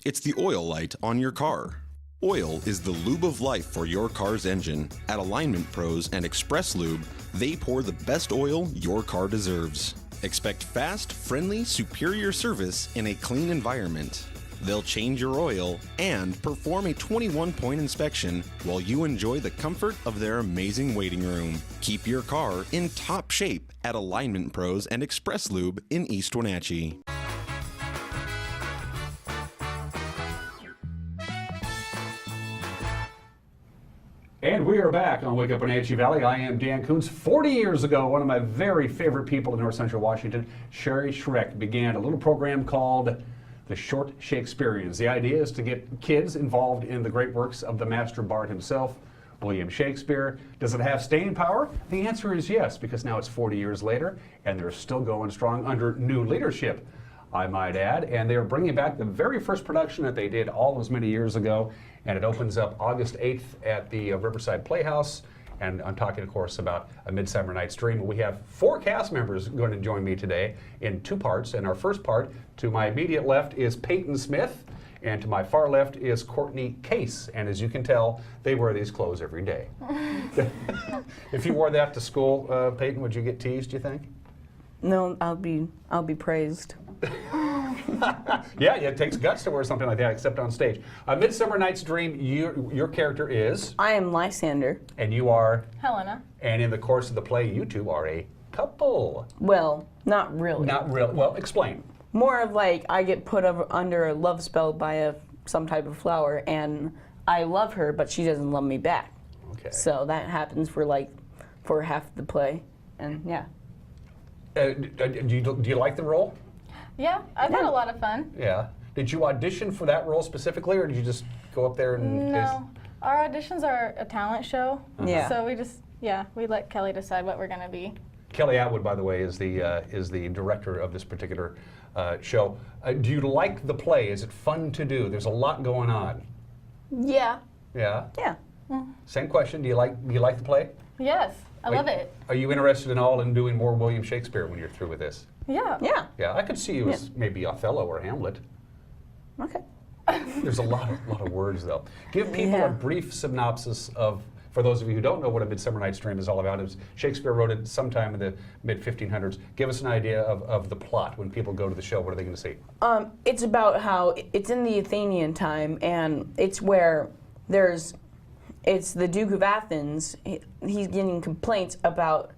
It's the oil light on your car. Oil is the lube of life for your car's engine. At Alignment Pros and Express Lube, they pour the best oil your car deserves. Expect fast, friendly, superior service in a clean environment. They'll change your oil and perform a 21-point inspection while you enjoy the comfort of their amazing waiting room. Keep your car in top shape at Alignment Pros and Express Lube in East Wenatchee. And we are back on Wake Up Wenatchee Valley. I am Dan Kuntz. 40 years ago, one of my very favorite people in North Central Washington, Sherry Schreck, began a little program called the Short Shakespeareans. The idea is to get kids involved in the great works of the master bard himself, William Shakespeare. Does it have staying power? The answer is yes, because now it's 40 years later, and they're still going strong under new leadership, I might add. And they are bringing back the very first production that they did all those many years ago, and it opens up August 8th at the Riverside Playhouse. And I'm talking, of course, about A Midsummer Night's Dream. We have 4 cast members going to join me today in 2 parts. And our first part, to my immediate left, is Peyton Smith, and to my far left is Courtney Case. And as you can tell, they wear these clothes every day. If you wore that to school, Peyton, would you get teased, do you think? No, I'll be praised. Yeah, it takes guts to wear something like that, except on stage. A Midsummer Night's Dream, your character is? I am Lysander. And you are? Helena. And in the course of the play, you two are a couple. Well, not really. Not really. Well, explain. More of like I get put under a love spell by some type of flower, and I love her, but she doesn't love me back. Okay. So that happens for half the play, and yeah. Do you like the role? Yeah, I've had a lot of fun. Yeah. Did you audition for that role specifically, or did you just go up there and? No, our auditions are a talent show. Yeah. So we let Kelly decide what we're gonna be. Kelly Atwood, by the way, is the director of this particular show. Do you like the play? Is it fun to do? There's a lot going on. Yeah. Yeah. Yeah. Same question. Do you like the play? Yes, I love it. Are you interested in doing more William Shakespeare when you're through with this? Yeah. Yeah. Yeah, I could see you as maybe Othello or Hamlet. Okay. There's a lot of words though. Give people a brief synopsis of. For those of you who don't know what A Midsummer Night's Dream is all about, Shakespeare wrote it sometime in the mid-1500s. Give us an idea of the plot. When people go to the show, what are they going to see? It's about how it's in the Athenian time, and it's where it's the Duke of Athens. He's getting complaints about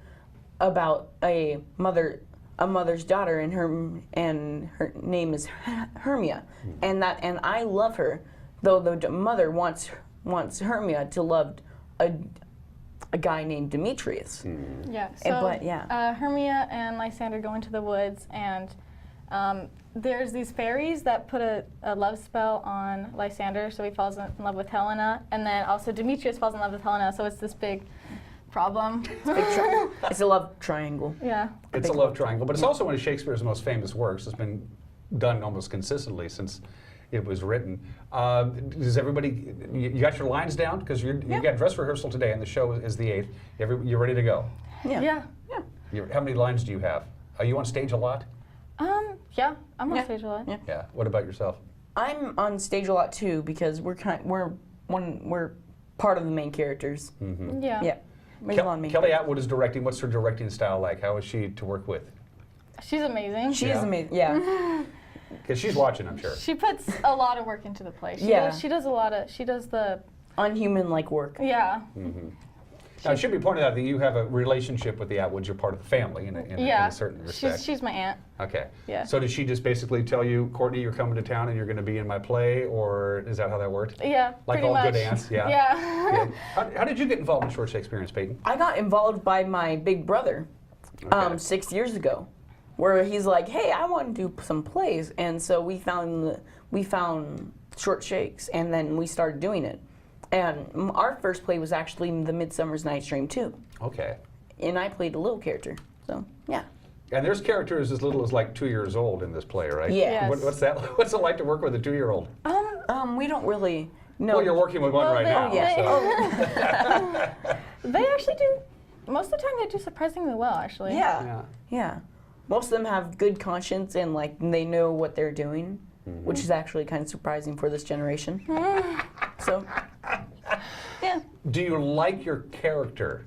a mother's daughter, and her name is Hermia, and I love her, though the mother wants Hermia to love a guy named Demetrius. Yeah. So Hermia and Lysander go into the woods, and there's these fairies that put a love spell on Lysander, so he falls in love with Helena, and then also Demetrius falls in love with Helena, so it's this big problem. It's a love triangle. Yeah. It's a love triangle, but it's also one of Shakespeare's most famous works. It's been done almost consistently since it was written. Does everybody, you got your lines down? Because you got dress rehearsal today, and the show is the 8th. You're ready to go? Yeah. How many lines do you have? Are you on stage a lot? Yeah, I'm on stage a lot. Yeah. What about yourself? I'm on stage a lot too, because we're part of the main characters. Mm-hmm. Yeah. Yeah. Kelly Atwood is directing. What's her directing style like? How is she to work with? She's amazing. She is amazing. Yeah. Because she's watching, I'm sure. She puts a lot of work into the play. She does the unhuman-like work. Yeah. Mm-hmm. Now, it should be pointed out that you have a relationship with the Atwoods. You're part of the family in a certain respect. She's my aunt. Okay. Yeah. So did she just basically tell you, Courtney, you're coming to town and you're going to be in my play, or is that how that worked? Yeah, like pretty all much. good aunts, yeah. Yeah. How did you get involved in Short Shakespeareans, Peyton? I got involved by my big brother 6 years ago, where he's like, hey, I want to do some plays, and so we found Short Shakes, and then we started doing it. And our first play was actually The Midsummer Night's Dream 2. Okay. And I played a little character, so yeah. And there's characters as little as like 2 years old in this play, right? Yeah. Yes. What's that? What's it like to work with a 2-year-old? We don't really know. Well, you're working with one right now. Yeah. They actually do. Most of the time, they do surprisingly well, actually. Yeah. Most of them have good conscience and they know what they're doing, which is actually kind of surprising for this generation. So, yeah. Do you like your character?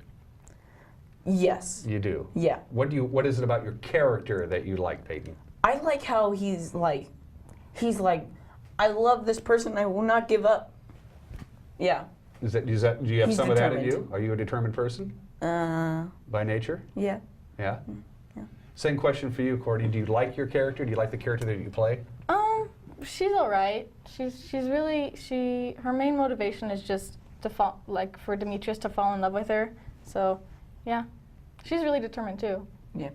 Yes. You do? Yeah. What is it about your character that you like, Peyton? I like how he's like, I love this person, I will not give up. Yeah. Do you have some of that in you? determined. Are you a determined person? By nature? Yeah. Yeah? Same question for you, Courtney. Do you like your character? Do you like the character that you play? She's all right. Her main motivation is just to for Demetrius to fall in love with her. So, yeah, she's really determined too. Yeah.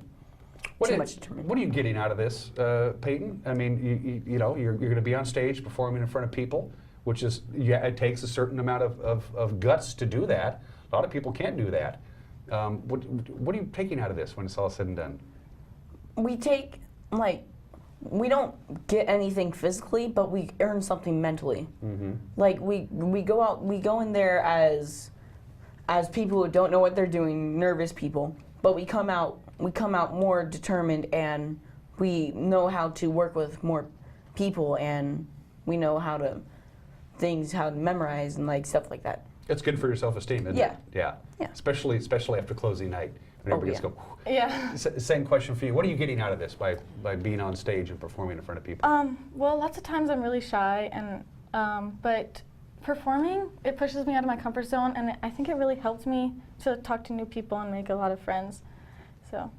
Too much determined. What are you getting out of this, Peyton? I mean, you're going to be on stage performing in front of people, which is it takes a certain amount of guts to do that. A lot of people can't do that. What are you taking out of this when it's all said and done? We take we don't get anything physically, but we earn something mentally. Mm-hmm. We go in there as people who don't know what they're doing, nervous people, but we come out more determined, and we know how to work with more people, and we know how to memorize and stuff like that. It's good for your self-esteem, isn't it? Yeah. Especially after closing night. And everybody just go. Yeah. Same question for you. What are you getting out of this by being on stage and performing in front of people? Well, lots of times I'm really shy, and but performing, it pushes me out of my comfort zone, and I think it really helped me to talk to new people and make a lot of friends. So.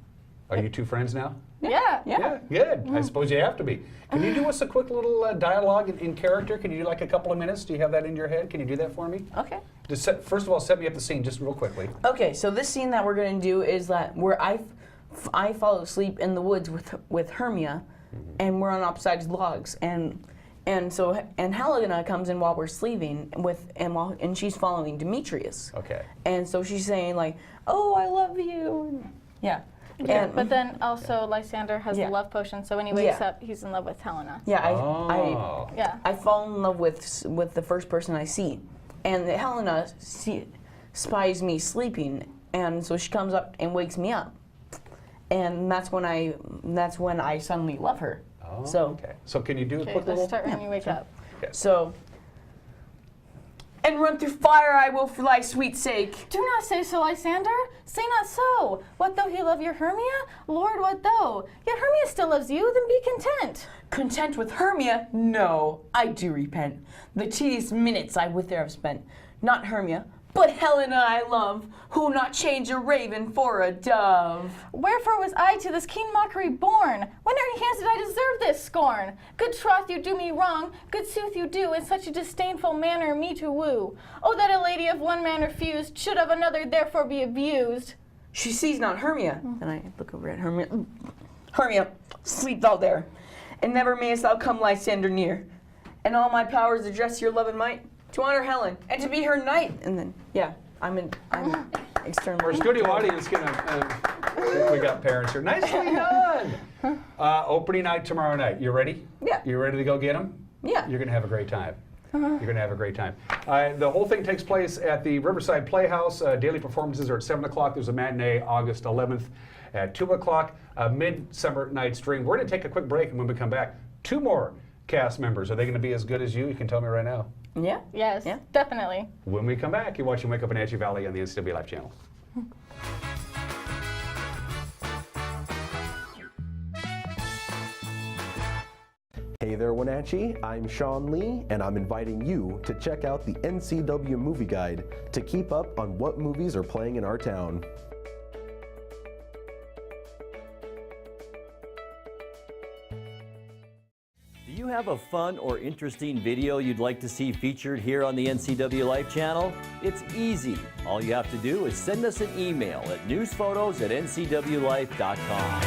Are you two friends now? Yeah. Yeah, good. I suppose you have to be. Can you do us a quick little dialogue in character? Can you do like a couple of minutes? Do you have that in your head? Can you do that for me? Okay. Just first of all, set me up the scene just real quickly. Okay, so this scene that we're going to do is that where I fall asleep in the woods with Hermia, and we're on opposite sides of logs, and Helena comes in while we're sleeping and she's following Demetrius. Okay. And so she's saying like, "Oh, I love you." Yeah. Yeah, but then also Lysander has the love potion, so when he wakes up, he's in love with Helena. Yeah, Yeah. I fall in love with the first person I see, and Helena spies me sleeping, and so she comes up and wakes me up, and that's when I suddenly love her. Oh, so okay. So can you do a quick let's little? start when you wake up. Okay. So. And run through fire I will for thy sweet sake. Do not say so, Lysander. Say not so. What though he love your Hermia? Lord, what though? Yet Hermia still loves you, then be content. Content with Hermia? No, I do repent. The tedious minutes I with her have spent. Not Hermia, but Helena I love, who'll not change a raven for a dove. Wherefore was I to this keen mockery born? When in hands did I deserve this scorn? Good troth you do me wrong, good sooth you do, in such a disdainful manner me to woo. Oh, that a lady of one man refused, should of another therefore be abused. She sees not Hermia. And I look over at Hermia. Hermia, sleep thou there, and never mayest thou come Lysander near. And all my powers address your love and might, to honor Helen, and to be her knight. And then, yeah, I'm external. Our studio audience we got parents here. Nicely done. Opening night tomorrow night. You ready? Yeah. You ready to go get them? Yeah. You're gonna have a great time. You're gonna have a great time. The whole thing takes place at the Riverside Playhouse. Daily performances are at 7 o'clock. There's a matinee August 11th at 2 o'clock. Midsummer Night's Dream. We're gonna take a quick break, and when we come back, 2 more cast members. Are they gonna be as good as you? You can tell me right now. Yeah. Yes, definitely. When we come back, you're watching Wake Up Wenatchee Valley on the NCW Live channel. Hey there, Wenatchee. I'm Sean Lee, and I'm inviting you to check out the NCW Movie Guide to keep up on what movies are playing in our town. Do you have a fun or interesting video you'd like to see featured here on the NCW Life channel? It's easy. All you have to do is send us an email at newsphotos@ncwlife.com.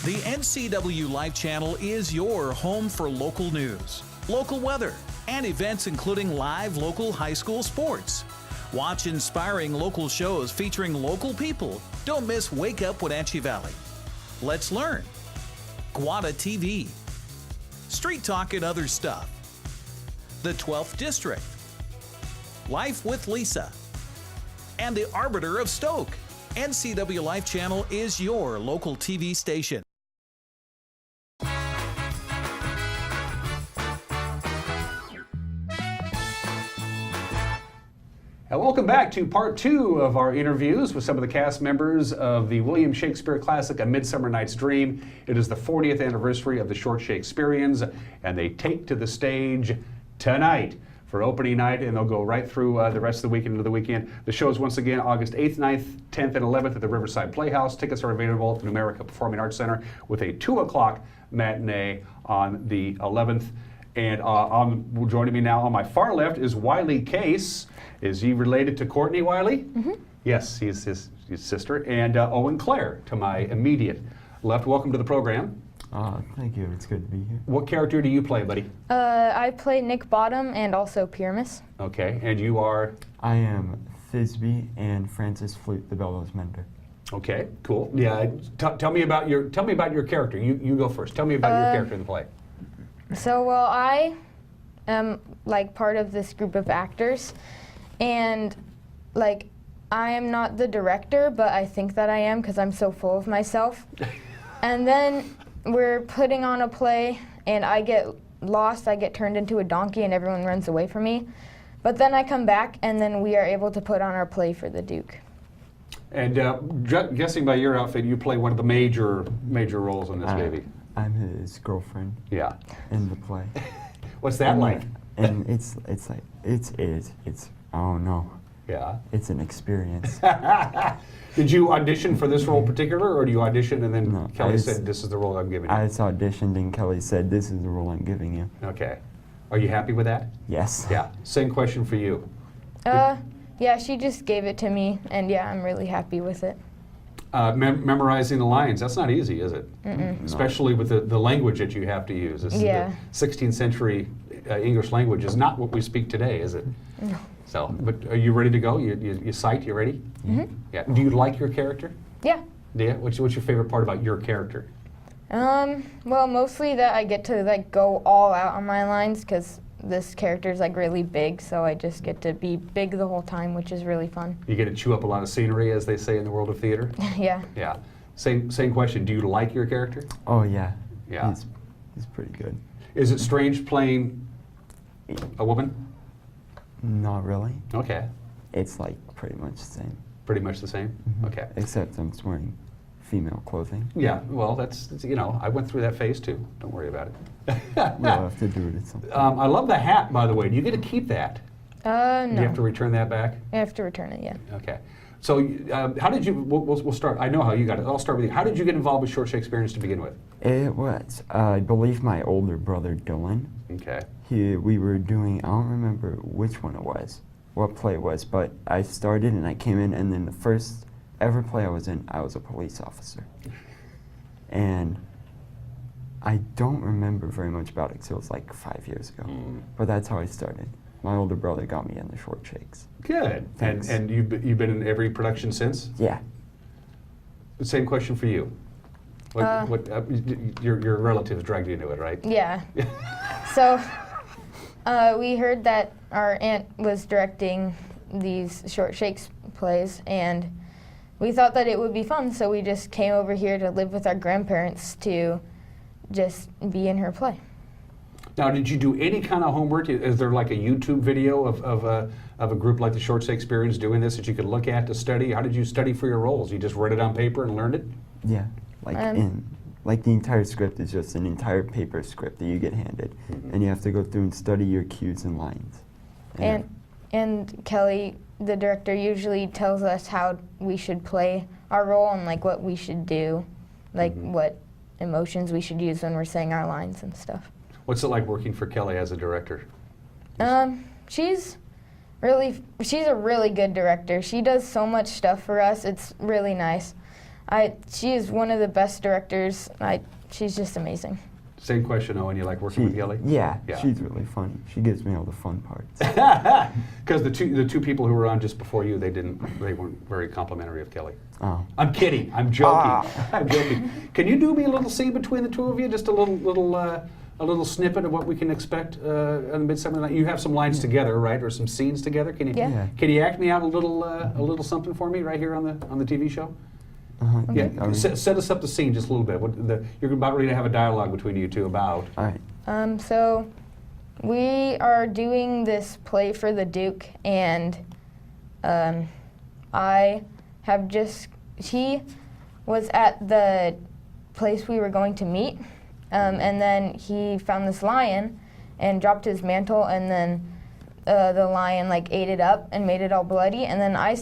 The NCW Live channel is your home for local news, local weather, and events including live local high school sports. Watch inspiring local shows featuring local people. Don't miss Wake Up Wenatchee Valley. Let's learn. Guada TV, Street Talk and Other Stuff, the 12th District, Life with Lisa, and the Arbiter of Stoke. NCW Life Channel is your local TV station. And welcome back to part 2 of our interviews with some of the cast members of the William Shakespeare classic, A Midsummer Night's Dream. It is the 40th anniversary of the short Shakespeareans, and they take to the stage tonight for opening night, and they'll go right through the rest of the weekend into the weekend. The show is once again August 8th, 9th, 10th, and 11th at the Riverside Playhouse. Tickets are available at the New America Performing Arts Center with a 2 o'clock matinee on the 11th. And joining me now on my far left is Wiley Case. Is he related to Courtney Wiley? Mm-hmm. Yes, he's his sister. And Owen Clare to my immediate left. Welcome to the program. Thank you. It's good to be here. What character do you play, buddy? I play Nick Bottom and also Pyramus. Okay, and you are? I am Thisbe and Francis Flute, the bellows mender. Okay, cool. Yeah, tell me about your character. You go first. Tell me about your character in the play. So, well, I am like part of this group of actors, and like I am not the director, but I think that I am because I'm so full of myself. And then we're putting on a play, and I get lost. I get turned into a donkey, and everyone runs away from me. But then I come back, and then we are able to put on our play for the Duke. And guessing by your outfit, you play one of the major roles in this baby. I'm his girlfriend. Yeah. In the play. What's that like? And it's like it's oh no. Yeah. It's an experience. Did you audition for this role particular, or do you audition and then Kelly I said, this is the role I'm giving you? I just auditioned and Kelly said, this is the role I'm giving you. Okay. Are you happy with that? Yes. Yeah. Same question for you. Yeah, she just gave it to me, and yeah, I'm really happy with it. Memorizing the lines, that's not easy, is it? Mm-mm. Especially with the language that you have to use. This is the 16th century English language is not what we speak today, is it? No. So, but are you ready to go? You psyched? You ready? Mm-hmm. Yeah. Do you like your character? Yeah. Do you? What's your favorite part about your character? Well, mostly that I get to like go all out on my lines because this character is like really big, so I just get to be big the whole time, which is really fun. You get to chew up a lot of scenery, as they say in the world of theater? Yeah. Yeah. Same question. Do you like your character? Oh yeah. Yeah. He's pretty good. Is it strange playing a woman? Not really. Okay. It's like pretty much the same. Pretty much the same? Mm-hmm. Okay. Except I'm wearing female clothing. Yeah, well, that's, you know, I went through that phase too. Don't worry about it. We'll have to do it at some point. I love the hat, by the way. Do you get to keep that? No. Do you have to return that back? I have to return it, yeah. Okay. So how did you, we'll start, I know how you got it. I'll start with you. How did you get involved with Short Shakespeareans to begin with? It was, I believe, my older brother, Dylan. Okay. We were doing, I don't remember which one it was, what play it was, but I started and I came in, and then the first ever play I was in, I was a police officer. And I don't remember very much about it because it was like 5 years ago. But that's how I started. My older brother got me in the Short Shakes. Good. Thanks. And you've been in every production since? Yeah. The same question for you. Your relatives dragged you into it, right? Yeah. So we heard that our aunt was directing these Short Shakes plays, and we thought that it would be fun, so we just came over here to live with our grandparents to just be in her play. Now, did you do any kind of homework? Is there like a YouTube video of a group like the Short Shakespeareans doing this that you could look at to study? How did you study for your roles? You just read it on paper and learned it? Yeah, like the entire script is just an entire paper script that you get handed, and you have to go through and study your cues and lines. And Kelly, the director, usually tells us how we should play our role and like what we should do, like what emotions we should use when we're saying our lines and stuff. What's it like working for Kelly as a director? She's a really good director. She does so much stuff for us. It's really nice. She is one of the best directors. She's just amazing. Same question, Owen. You like working with Kelly? Yeah, she's really funny. She gives me all the fun parts. Because the two people who were on just before you, they weren't very complimentary of Kelly. Oh. I'm kidding. I'm joking. I'm joking. Can you do me a little scene between the two of you? Just a little snippet of what we can expect on the Midsummer Night. You have some lines together, right, or some scenes together? Can you act me out a little something for me right here on the TV show? Okay. Yeah, set us up the scene just a little bit. You're about ready to have a dialogue between you two about. All right. So we are doing this play for the Duke, and he was at the place we were going to meet, and then he found this lion and dropped his mantle, and then the lion like ate it up and made it all bloody, and then I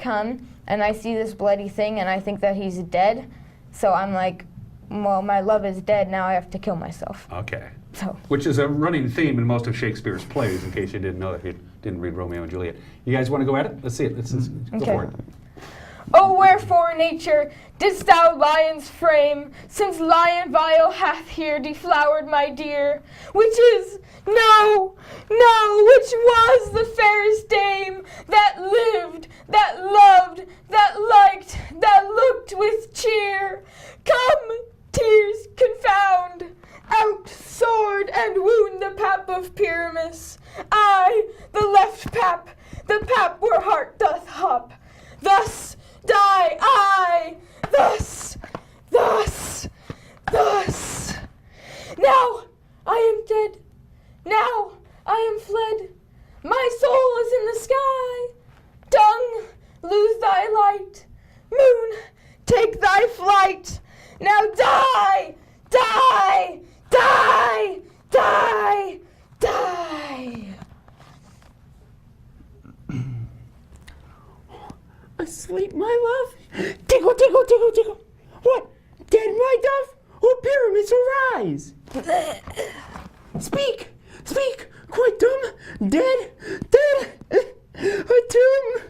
come and I see this bloody thing, and I think that he's dead. So I'm like, well, my love is dead, now I have to kill myself. Okay. So. Which is a running theme in most of Shakespeare's plays, in case you didn't know that, if you didn't read Romeo and Juliet. You guys want to go at it? Let's see it. Let's go for it. Oh, wherefore, nature, didst thou lions frame, since lion vile hath here deflowered my dear, which is, no, which was the fairest dame, that lived, that loved, that liked, that looked with cheer. Come, tears confound, out, sword, and wound the pap of Pyramus. I, the left pap, the pap where heart doth hop. Thus die I, thus. Now I am dead, now I am fled. Now die! Die! Die! Die! Die! Asleep, my love? Tickle, tickle, tickle, tickle. What? Dead, my dove? Or pyramids arise? Speak! Speak! Quite dumb! Dead! Dead! A tomb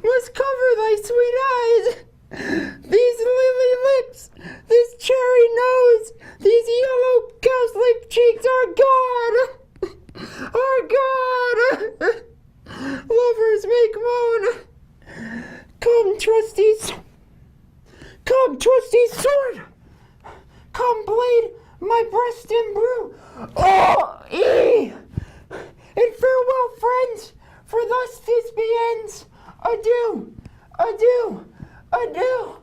must cover thy sweet eyes! These lily lips, this cherry nose, these yellow cowslip cheeks are gone! Are gone! Lovers make moan! Come, trustees! Come, trusty sword! Come, blade, my breast imbrue! Oh, and farewell, friends, for thus this be ends. Adieu, adieu, adieu.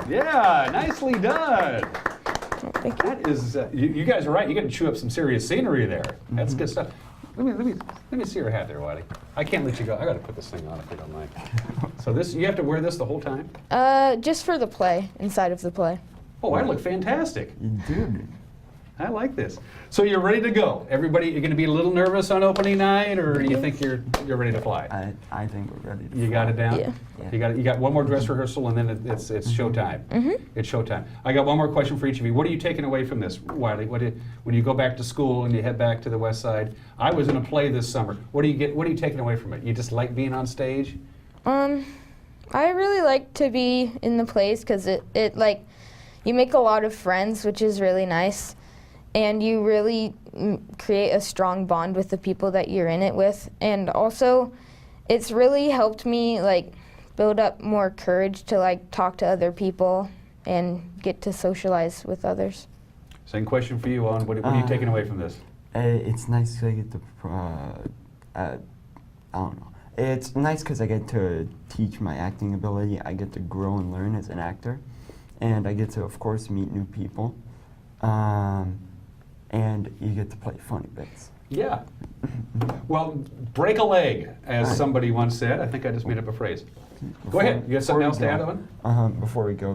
Yeah, nicely done. That is, you guys are right. You got to chew up some serious scenery there. That's good stuff. Let me see your hat there, Wiley. I can't let you go. I got to put this thing on if you don't mind. So this, you have to wear this the whole time? Just for the play, inside of the play. Oh, I look fantastic. You do. I like this. So you're ready to go. Everybody, you're going to be a little nervous on opening night, or do you think you're ready to fly? I think we're ready to fly. You got it down? Yeah. You got one more dress rehearsal, and then it's showtime. It's showtime. I got one more question for each of you. What are you taking away from this, Wiley? When you go back to school and you head back to the West Side? I was in a play this summer. What are you taking away from it? You just like being on stage? I really like to be in the plays because it like you make a lot of friends, which is really nice. And you really create a strong bond with the people that you're in it with. And also, it's really helped me like build up more courage to like talk to other people and get to socialize with others. Same question for you, on what are you taking away from this? It's nice to get to, I don't know. It's nice because I get to teach my acting ability. I get to grow and learn as an actor. And I get to, of course, meet new people. And you get to play funny bits. Yeah. Well, break a leg, as somebody once said. I think I just made up a phrase. Go ahead. You got something else to add on? Before we go,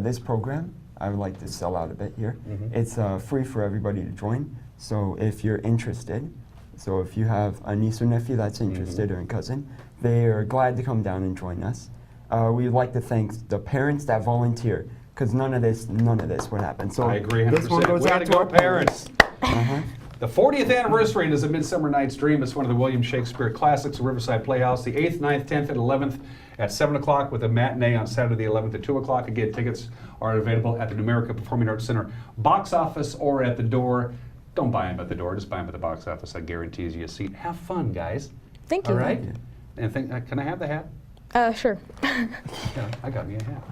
this program, I would like to sell out a bit here. It's free for everybody to join. So if you're interested, so if you have a niece or nephew that's interested or a cousin, they are glad to come down and join us. We'd like to thank the parents that volunteer, because none of this would happen. So I agree 100%. This one goes out to our parents. The 40th anniversary is A Midsummer Night's Dream. It's one of the William Shakespeare classics, Riverside Playhouse, the 8th, 9th, 10th, and 11th at 7 o'clock with a matinee on Saturday the 11th at 2 o'clock. Again, tickets are available at the Numerica Performing Arts Center box office or at the door. Don't buy them at the door, just buy them at the box office. That guarantees you a seat. Have fun, guys. Thank you. All right? And can I have the hat? Sure. Yeah, I got me a hat.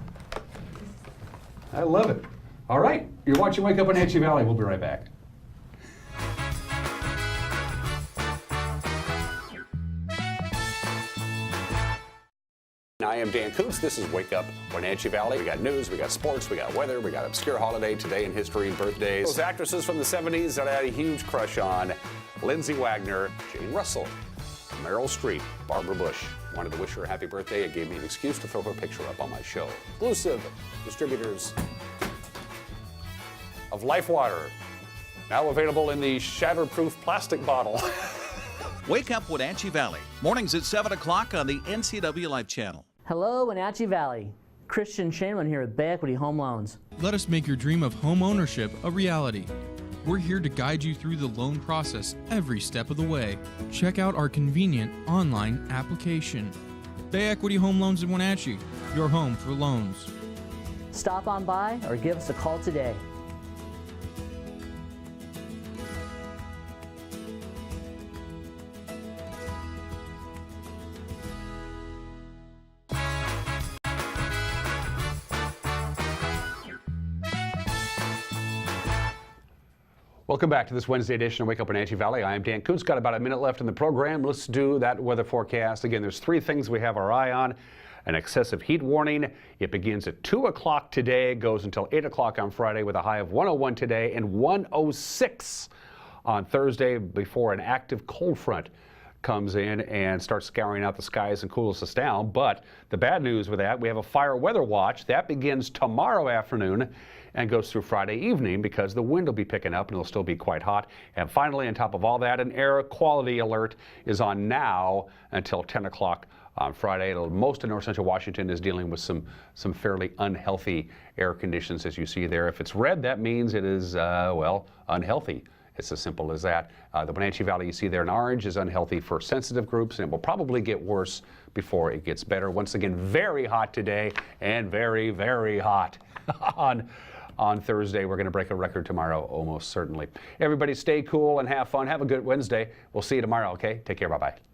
I love it. All right, you're watching Wake Up Wenatchee Valley. We'll be right back. I am Dan Kuntz. This is Wake Up Wenatchee Valley. We got news, we got sports, we got weather, we got obscure holiday, today in history, birthdays. Those actresses from the 70s that I had a huge crush on: Lindsay Wagner, Jane Russell, Meryl Streep, Barbara Bush. Wanted to wish her a happy birthday. It gave me an excuse to throw her picture up on my show. Exclusive distributors of Life Water, now available in the shatterproof plastic bottle. Wake Up Wenatchee Valley, mornings at 7 o'clock on the NCW Live channel. Hello, Wenatchee Valley. Christian Shainman here with Bay Equity Home Loans. Let us make your dream of home ownership a reality. We're here to guide you through the loan process every step of the way. Check out our convenient online application. Bay Equity Home Loans in Wenatchee, your home for loans. Stop on by or give us a call today. Welcome back to this Wednesday edition of Wake Up Wenatchee Valley. I am Dan Kuntz. Got about a minute left in the program. Let's do that weather forecast. Again, there's three things we have our eye on. An excessive heat warning. It begins at 2 o'clock today, goes until 8 o'clock on Friday with a high of 101 today and 106 on Thursday before an active cold front comes in and starts scouring out the skies and cools us down. But the bad news with that, we have a fire weather watch that begins tomorrow afternoon and goes through Friday evening because the wind will be picking up and it'll still be quite hot. And finally, on top of all that, an air quality alert is on now until 10 o'clock on Friday. Most of north central Washington is dealing with some fairly unhealthy air conditions, as you see there. If it's red, that means it is, well, unhealthy. It's as simple as that. The Wenatchee Valley you see there in orange is unhealthy for sensitive groups, and it will probably get worse before it gets better. Once again, very hot today and very, very hot on Thursday. We're going to break a record tomorrow, almost certainly. Everybody stay cool and have fun. Have a good Wednesday. We'll see you tomorrow, okay? Take care. Bye-bye.